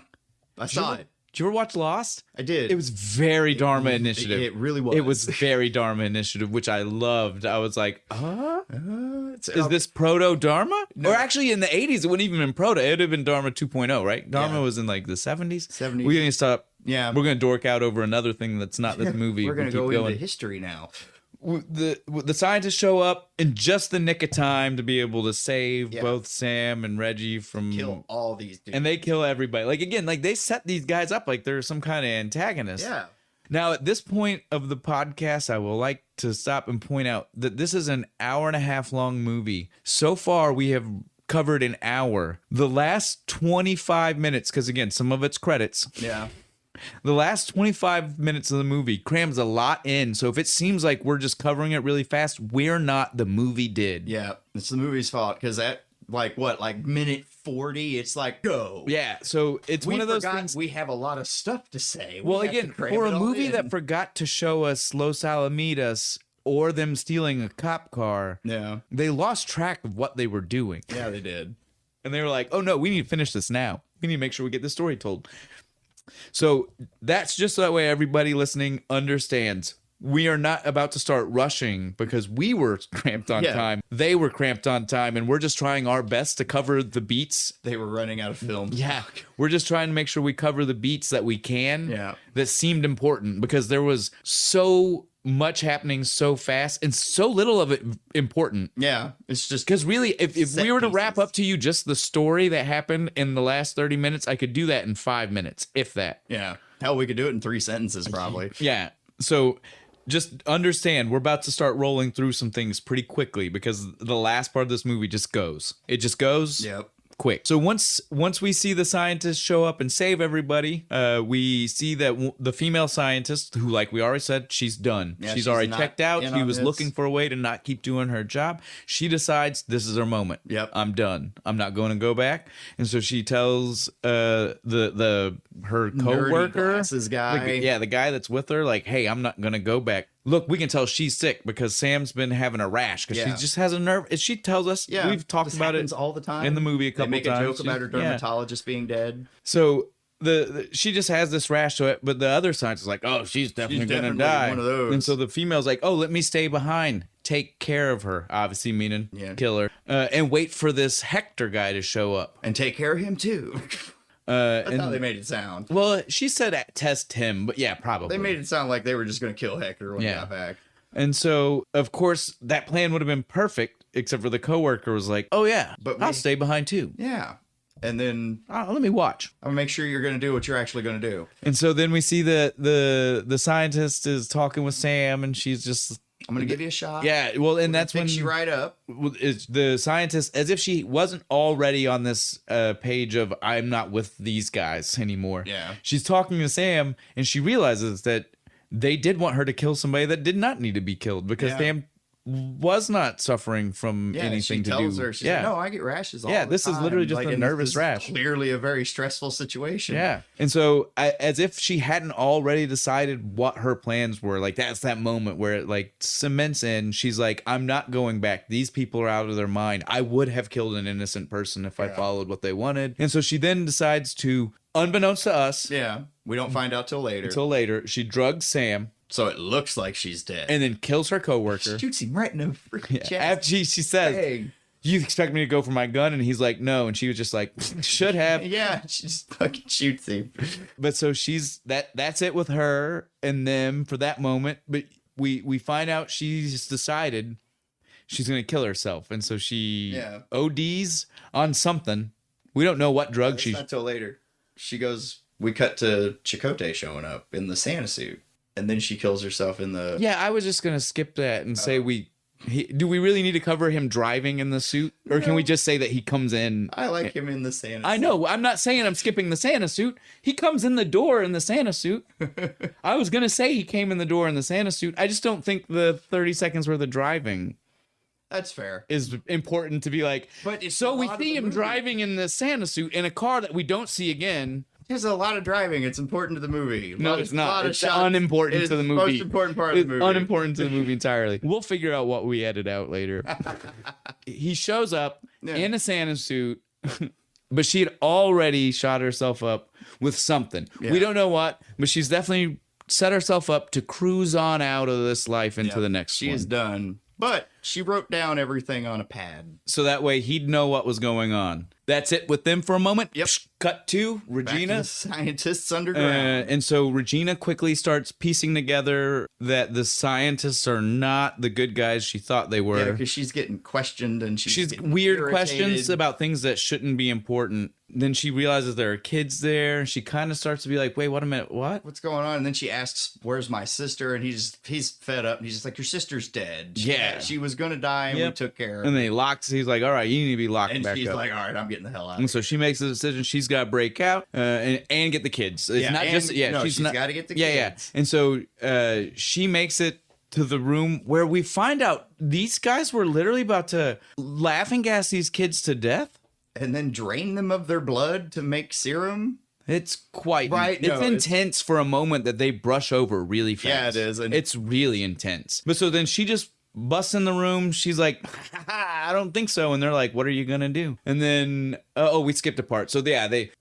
I saw it. Did you ever watch Lost? I did. It was very Dharma Initiative. It really was. It was very Dharma Initiative, which I loved. I was like, is this proto Dharma? No. Or actually, in the 80s, it wouldn't even been proto. It would have been Dharma 2.0, right? Dharma was in like the 70s. 70s. We're going to stop. Yeah. We're going to dork out over another thing that's not this movie. We're going to go into history now. The scientists show up in just the nick of time to be able to save both Sam and Reggie from kill all these dudes. And they kill everybody. Like again, like they set these guys up like they're some kind of antagonist. Yeah. Now at this point of the podcast, I will like to stop and point out that this is an hour-and-a-half long movie. So far, we have covered an hour. The last 25 minutes, because again, some of it's credits. Yeah. The last 25 minutes of the movie crams a lot in. So if it seems like we're just covering it really fast, we're not. The movie did. Yeah, it's the movie's fault. Because at like minute 40, it's like, go. Yeah, so it's one of those things. We have a lot of stuff to say. Well, again, for a movie that forgot to show us Los Alamitos or them stealing a cop car, they lost track of what they were doing. Yeah, they did. And they were like, oh no, we need to finish this now. We need to make sure we get this story told. So that's just that way everybody listening understands. We are not about to start rushing because we were cramped on time. They were cramped on time, and we're just trying our best to cover the beats. They were running out of film. Yeah. We're just trying to make sure we cover the beats that we can that seemed important because there was so much happening so fast and so little of it important. Yeah, it's just because really if we were to wrap up to you just the story that happened in the last 30 minutes, I could do that in 5 minutes, if that. Yeah. Hell, we could do it in 3 sentences probably. Yeah. So just understand we're about to start rolling through some things pretty quickly because the last part of this movie just goes. It just goes. Yep. Quick. So once we see the scientists show up and save everybody, we see that the female scientist, who, like we already said, she's done. Yeah, she's already checked out. She was looking for a way to not keep doing her job. She decides this is her moment. Yep. I'm done. I'm not going to go back. And so she tells her co-worker, glasses guy, the guy that's with her, like, hey, I'm not going to go back. Look, we can tell she's sick because Sam's been having a rash because she just has a nerve. As she tells us, we've talked about it all the time in the movie a couple times. They make a joke about her dermatologist being dead. So she just has this rash to it, but the other scientist is like, oh, she's definitely gonna die. One of those. And so the female's like, oh, let me stay behind, take care of her, obviously meaning kill her, and wait for this Hector guy to show up and take care of him too. That's how they made it sound. Well, she said test him, but yeah, probably. They made it sound like they were just going to kill Hector when he got back. And so, of course, that plan would have been perfect, except for the coworker was like, oh yeah, but I'll stay behind too. Yeah. And then let me watch. I'm gonna make sure you're gonna do what you're actually gonna do. And so then we see that the scientist is talking with Sam, and she's just, I'm gonna give you a shot. Yeah, well, and that's when she right up. Is the scientist, as if she wasn't already on this page of I'm not with these guys anymore. Yeah, she's talking to Sam, and she realizes that they did want her to kill somebody that did not need to be killed because Sam was not suffering from Yeah, anything she to tells do. her, she's like, no, I get rashes all Yeah, the this time. is literally just a and nervous this is rash. Clearly a very stressful situation. Yeah. And so as if she hadn't already decided what her plans were, like that's that moment where it like cements in. She's like, I'm not going back. These people are out of their mind. I would have killed an innocent person if I followed what they wanted. And so she then decides to, unbeknownst to us. Yeah. We don't find out till later. Until later, she drugs Sam. So it looks like she's dead. And then kills her coworker. Shoots him right in the freaking chest. After she says, Hey. you expect me to go for my gun? And he's like, no. And she was just like, should have. Yeah, she just fucking shoots him. But so that's it with her and them for that moment. But we find out she's decided she's going to kill herself. And so she ODs on something. We don't know what drug It's not till later. She goes, we cut to Chakotay showing up in the Santa suit. And then she kills herself in the... Yeah, I was just going to skip that and say do we really need to cover him driving in the suit? Or can we just say that he comes in? I like him in the Santa suit. I know. I'm not saying I'm skipping the Santa suit. He comes in the door in the Santa suit. I was going to say he came in the door in the Santa suit. I just don't think the 30 seconds worth of driving... That's fair. Is important to be like, but so we see him driving in the Santa suit in a car that we don't see again. There's a lot of driving. It's important to the movie. No, it's not. It's unimportant to the movie. It's the most important part of the movie. Unimportant to the movie entirely. We'll figure out what we edit out later. He shows up in a Santa suit, but she had already shot herself up with something. Yeah. We don't know what, but she's definitely set herself up to cruise on out of this life into the next one. She is done. But she wrote down everything on a pad. So that way he'd know what was going on. That's it with them for a moment. Yep. Cut to Regina. Back to the scientists underground. And so Regina quickly starts piecing together that the scientists are not the good guys she thought they were. Yeah, because she's getting questioned and she's weird irritated. questions about things that shouldn't be important. Then she realizes there are kids there. She kind of starts to be like, wait, wait a minute, what? What's going on? And then she asks, where's my sister? And he's fed up. And he's just like, your sister's dead. She was going to die and we took care of her. And then he's like, all right, you need to be locked back up. And she's like, all right, I'm getting the hell out of here. And so she makes the decision she's got to break out and get the kids. It's not just, she's got to get the kids. And so she makes it to the room where we find out these guys were literally about to laughing gas these kids to death. And then drain them of their blood to make serum. It's quite right. It's intense for a moment that they brush over really fast. Yeah, it is. And it's really intense. But so then she just busts in the room. She's like, I don't think so. And they're like, what are you gonna do? And then we skipped a part. So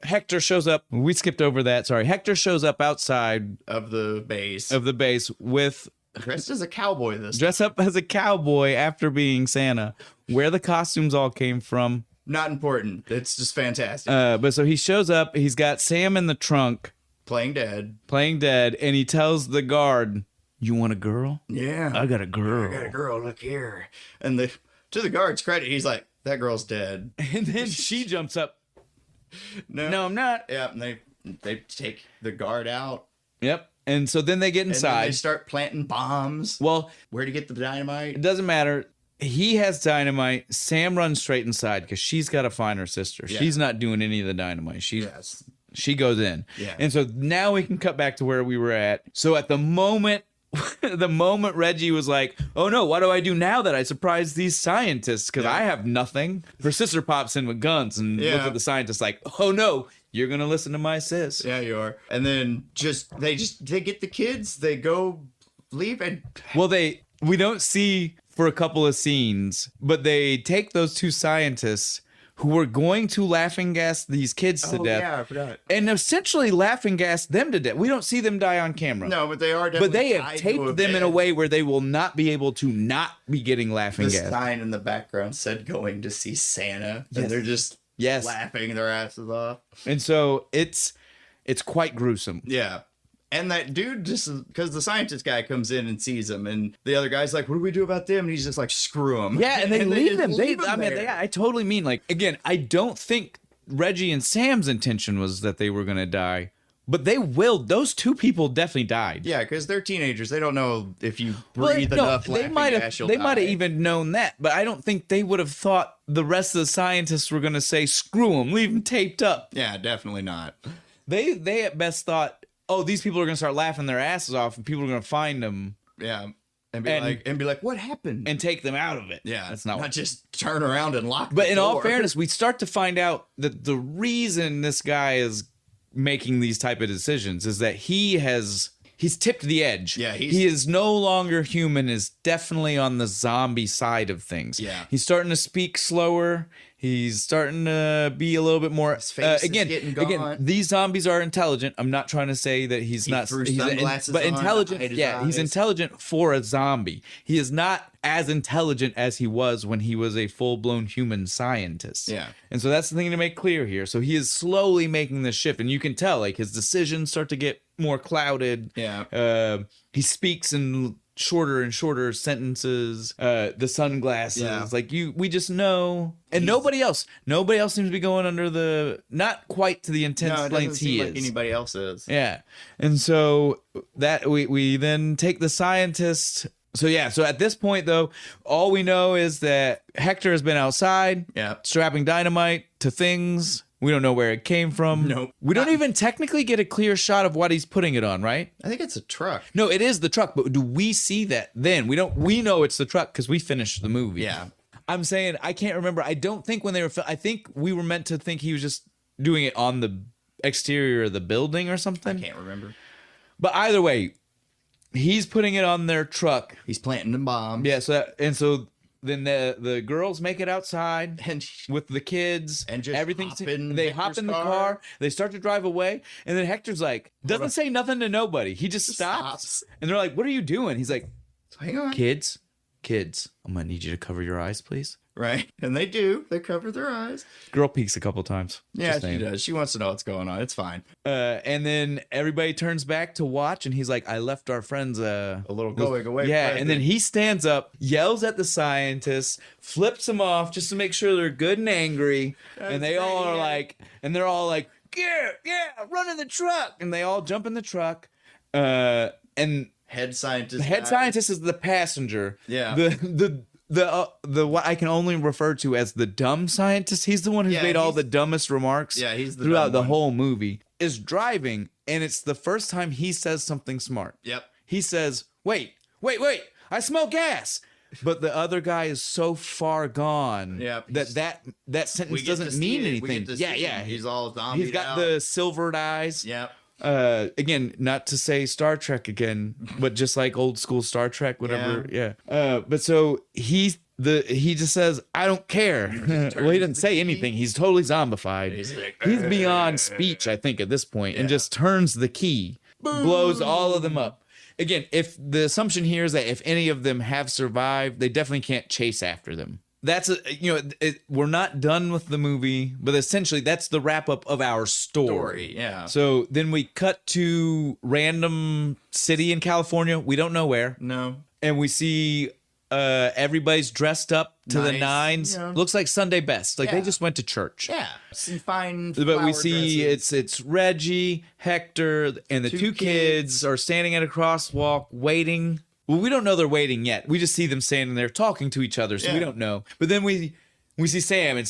Hector shows up. We skipped over that. Sorry. Hector shows up outside of the base with dressed as a cowboy dressed up as a cowboy after being Santa. Where the costumes all came from. Not important. It's just fantastic. But so he shows up. He's got Sam in the trunk. Playing dead. And he tells the guard, you want a girl? Yeah. I got a girl. Look here. And to the guard's credit, he's like, that girl's dead. And then she jumps up. No, I'm not. Yeah, and they take the guard out. Yep. And so then they get inside. And then they start planting bombs. Well, where'd he get the dynamite? It doesn't matter. He has dynamite. Sam runs straight inside because she's got to find her sister. Yeah. She's not doing any of the dynamite. She goes in. Yeah. And so now we can cut back to where we were at. So at the moment Reggie was like, oh no, what do I do now that I surprised these scientists? Because I have nothing. Her sister pops in with guns and looks at the scientists like, oh no, you're going to listen to my sis. Yeah, you are. And then they get the kids. They go leave. And we don't see for a couple of scenes, but they take those two scientists who were going to laughing gas these kids to death. Yeah, I forgot. And essentially laughing gas them to death. We don't see them die on camera. No, but they are definitely. But they have taped them in a way where they will not be able to not be getting laughing gas. The sign in the background said going to see Santa. And they're just laughing their asses off. And so it's quite gruesome. Yeah. And that dude just, because the scientist guy comes in and sees him, and the other guy's like, what do we do about them? And he's just like, screw them. Yeah, and they leave them. I totally mean, like, again, I don't think Reggie and Sam's intention was that they were going to die. But those two people definitely died. Yeah, because they're teenagers. They don't know if you breathe enough laughing gas, you'll die. They might have even known that, but I don't think they would have thought the rest of the scientists were going to say, screw them, leave them taped up. Yeah, definitely not. They at best thought, oh, these people are going to start laughing their asses off and people are going to find them. Yeah. And be like, what happened? and take them out of it. Yeah, that's not what. just turn around and lock. But the in door. all fairness, we start to find out that the reason this guy is making these type of decisions is that he's tipped the edge. Yeah, he is no longer human, is definitely on the zombie side of things. Yeah. He's starting to speak slower. He's starting to be a little bit more. His face is getting gaunt. Again, these zombies are intelligent. I'm not trying to say that he's not. Threw He's sunglasses but on to intelligent. hide his Yeah, he's eyes. intelligent for a zombie. He is not as intelligent as he was when he was a full-blown human scientist. Yeah. And so that's the thing to make clear here. So he is slowly making this shift, and you can tell like his decisions start to get more clouded. Yeah. He speaks in shorter and shorter sentences. The sunglasses, Yeah. we just know, and nobody else seems to be going under the, not quite to the intense No, it doesn't lengths he seem is. like anybody else is. Yeah. And so that we then take the scientist. So at this point though, all we know is that Hector has been outside, Yeah. strapping dynamite to things. We don't know where it came from. Nope. We don't even technically get a clear shot of what he's putting it on, right? I think it's a truck. No, it is the truck, but do we see that then? We know it's the truck because we finished the movie. Yeah. I'm saying I can't remember. I don't think when they were I think we were meant to think he was just doing it on the exterior of the building or something. I can't remember. But either way, he's putting it on their truck. He's planting the bombs. Yeah, so then the girls make it outside And with the kids And just everything's hop in they hop Hector's in the car. car, they start to drive away, and then Hector's like doesn't say nothing to nobody. He just stops. stops. And they're like, "What are you doing?" He's like, Hang on. Kids, I'm gonna need you to cover your eyes, please." Right. And they do. They cover their eyes. Girl peeks a couple times. Yeah, Just she saying. does. She wants to know what's going on. It's fine. And then everybody turns back to watch, and he's like, "I left our friends A little going away. Yeah, present. and then he stands up, yells at the scientists, flips them off just to make sure they're good and angry, and they all are like, and they're all like, yeah, run in the truck, and they all jump in the truck, and head scientist. the head guy. scientist is the passenger. Yeah. The what I can only refer to as the dumb scientist. He's the one who's Yeah, made all he's- the dumbest remarks. Yeah, he's the throughout dumb the one. whole movie. Is driving, and it's the first time he says something smart. Yep. He says, wait, I smell gas. But the other guy is so far gone Yep, that sentence We get to doesn't see mean it. We anything. get to see Yeah. him. He's all zombie. He's got the silvered eyes. Yep. Again, not to say Star Trek again, but just like old school Star Trek, whatever. Yeah. But so he just says, "I don't care." Well, he doesn't say anything. He's totally zombified. He's like, He's beyond speech, I think, at this point, and just turns the key, blows all of them up. Again, if the assumption here is that if any of them have survived, they definitely can't chase after them. That's we're not done with the movie, but essentially that's the wrap up of our story. Yeah. So then we cut to random city in California. We don't know where, No. and we see everybody's dressed up to the Nice, nines. yeah. Looks like Sunday best. Like they Yeah. just went to church. Yeah. Some fine. But we flower see dresses. it's Reggie, Hector, and the two kids are standing at a crosswalk waiting. Well, we don't know they're waiting yet. We just see them standing there talking to each other, so we Yeah. don't know. But then we see Sam, and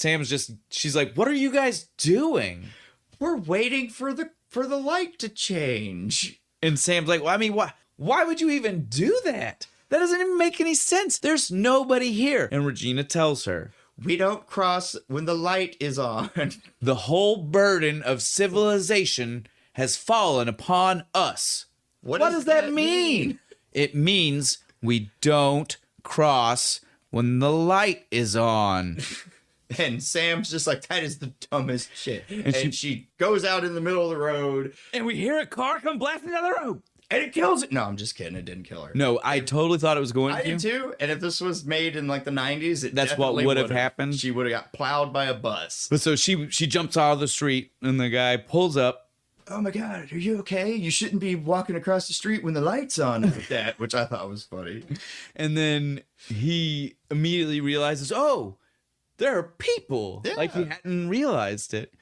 she's like, "What are you guys doing?" We're waiting for the light to change. And Sam's like, "Well, I mean, why would you even do that? That doesn't even make any sense. There's nobody here." And Regina tells her, We don't cross when the light is on. "The whole burden of civilization has fallen upon us." What does that mean? It means we don't cross when the light is on. And Sam's just like, that is the dumbest shit. And she- she goes out in the middle of the road And we hear a car come blasting down the road. and it kills it. No, I'm just kidding. It didn't kill her. No, I totally thought it was going I to. did too. And if this was made in like the 90s, That's what definitely would have would've. happened. She would have got plowed by a bus. But so she jumps out of the street, and the guy pulls up. Oh my God, are you okay? You shouldn't be walking across the street when the light's on like that, which I thought was funny. And then he immediately realizes, oh, there are people. Yeah. Like he hadn't realized it.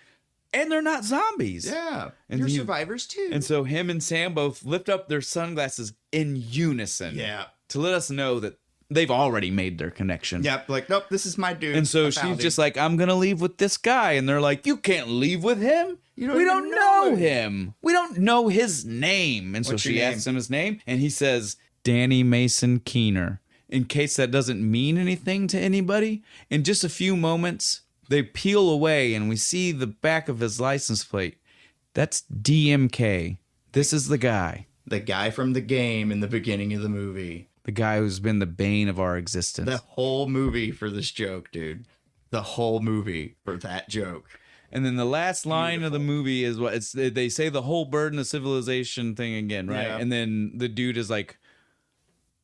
And they're not zombies. Yeah. And You're he- survivors too. And so him and Sam both lift up their sunglasses in unison. Yeah. To let us know that they've already made their connection. Yep, like, nope, this is my dude. And so I she's found just him. like, I'm going to leave with this guy. And they're like, you can't leave with him. You don't We even don't know know him. We don't know his name. And so What's your she name? asks him his name. And he says, Danny Mason Keener. In case that doesn't mean anything to anybody, in just a few moments, they peel away and we see the back of his license plate. That's DMK. This is the guy. The guy from the game in the beginning of the movie. The guy who's been the bane of our existence. The whole movie for this joke, dude. The whole movie for that joke. And then the last line of the movie is what it's. They say the whole burden of civilization thing again, right? Yeah. And then the dude is like,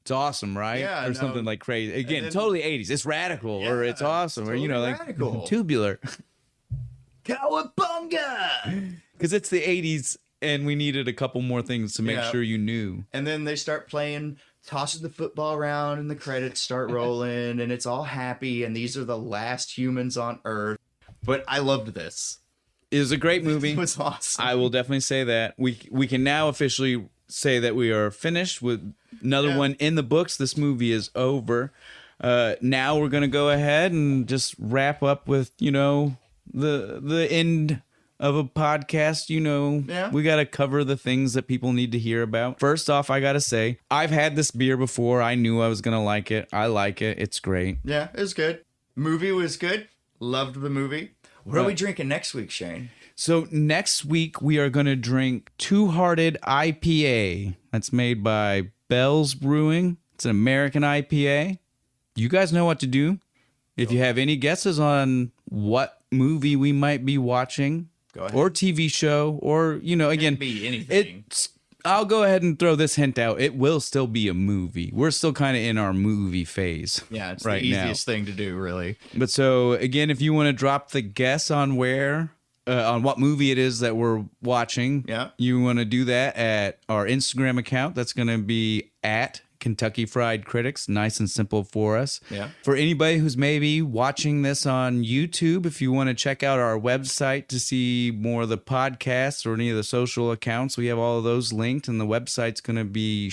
"It's awesome, right?" Yeah, or no. something like crazy. Again, then- totally 80s. It's radical, or it's awesome, or totally like radical. tubular, Cowabunga! because it's the 80s, and we needed a couple more things to make Yeah. sure you knew. And then they start playing, tossing the football around, and the credits start rolling, and it's all happy, and these are the last humans on Earth. But I loved this. It was a great movie. It was awesome. I will definitely say that. We can now officially say that we are finished with another one in the books. This movie is over. Now we're gonna go ahead and just wrap up with the end of a podcast. We gotta cover the things that people need to hear about. First off, I gotta say I've had this beer before. I knew I was gonna like it. I like it. It's great. Yeah, it was good. Movie was good. Loved the movie. What are we drinking next week, Shane? So next week we are going to drink Two Hearted IPA. That's made by Bell's Brewing. It's an American IPA. You guys know what to do. If you have any guesses on what movie we might be watching, Go ahead. or TV show, or again, Be anything. I'll go ahead and throw this hint out. It will still be a movie. We're still kind of in our movie phase. Yeah, it's right the now. easiest thing to do, really. But so again, if you want to drop the guess on on what movie it is that we're watching, Yeah. you want to do that at our Instagram account. That's going to be at Kentucky Fried Critics. Nice and simple for us. Yeah. For anybody who's maybe watching this on YouTube, if you want to check out our website to see more of the podcasts or any of the social accounts, we have all of those linked, and the website's going to be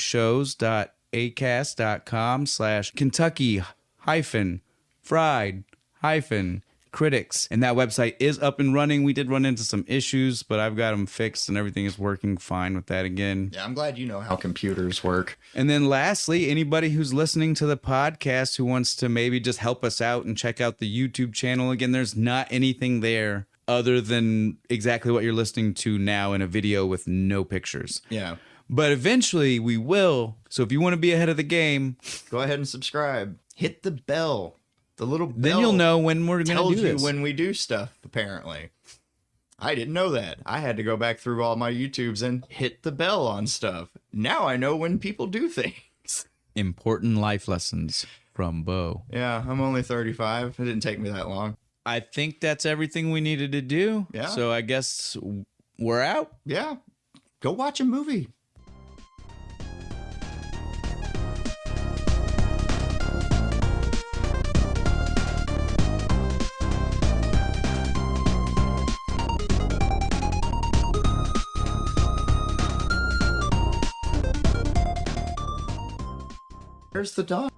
shows.acast.com/Kentucky-fried-critics. And that website is up and running. We did run into some issues, but I've got them fixed and everything is working fine with that again. Yeah, I'm glad you know how computers work. And then lastly, anybody who's listening to the podcast who wants to maybe just help us out and check out the YouTube channel, again, there's not anything there other than exactly what you're listening to now in a video with no pictures. Yeah. But eventually we will. So if you want to be ahead of the game, Go ahead and subscribe. Hit the bell. The little bell. then you'll know when we're going to tells do you this. when we do stuff, apparently. I didn't know that. I had to go back through all my YouTubes and hit the bell on stuff. Now I know when people do things. Important life lessons from Bo. Yeah, I'm only 35. It didn't take me that long. I think that's everything we needed to do. Yeah. So I guess we're out. Yeah. Go watch a movie. Where's the dog?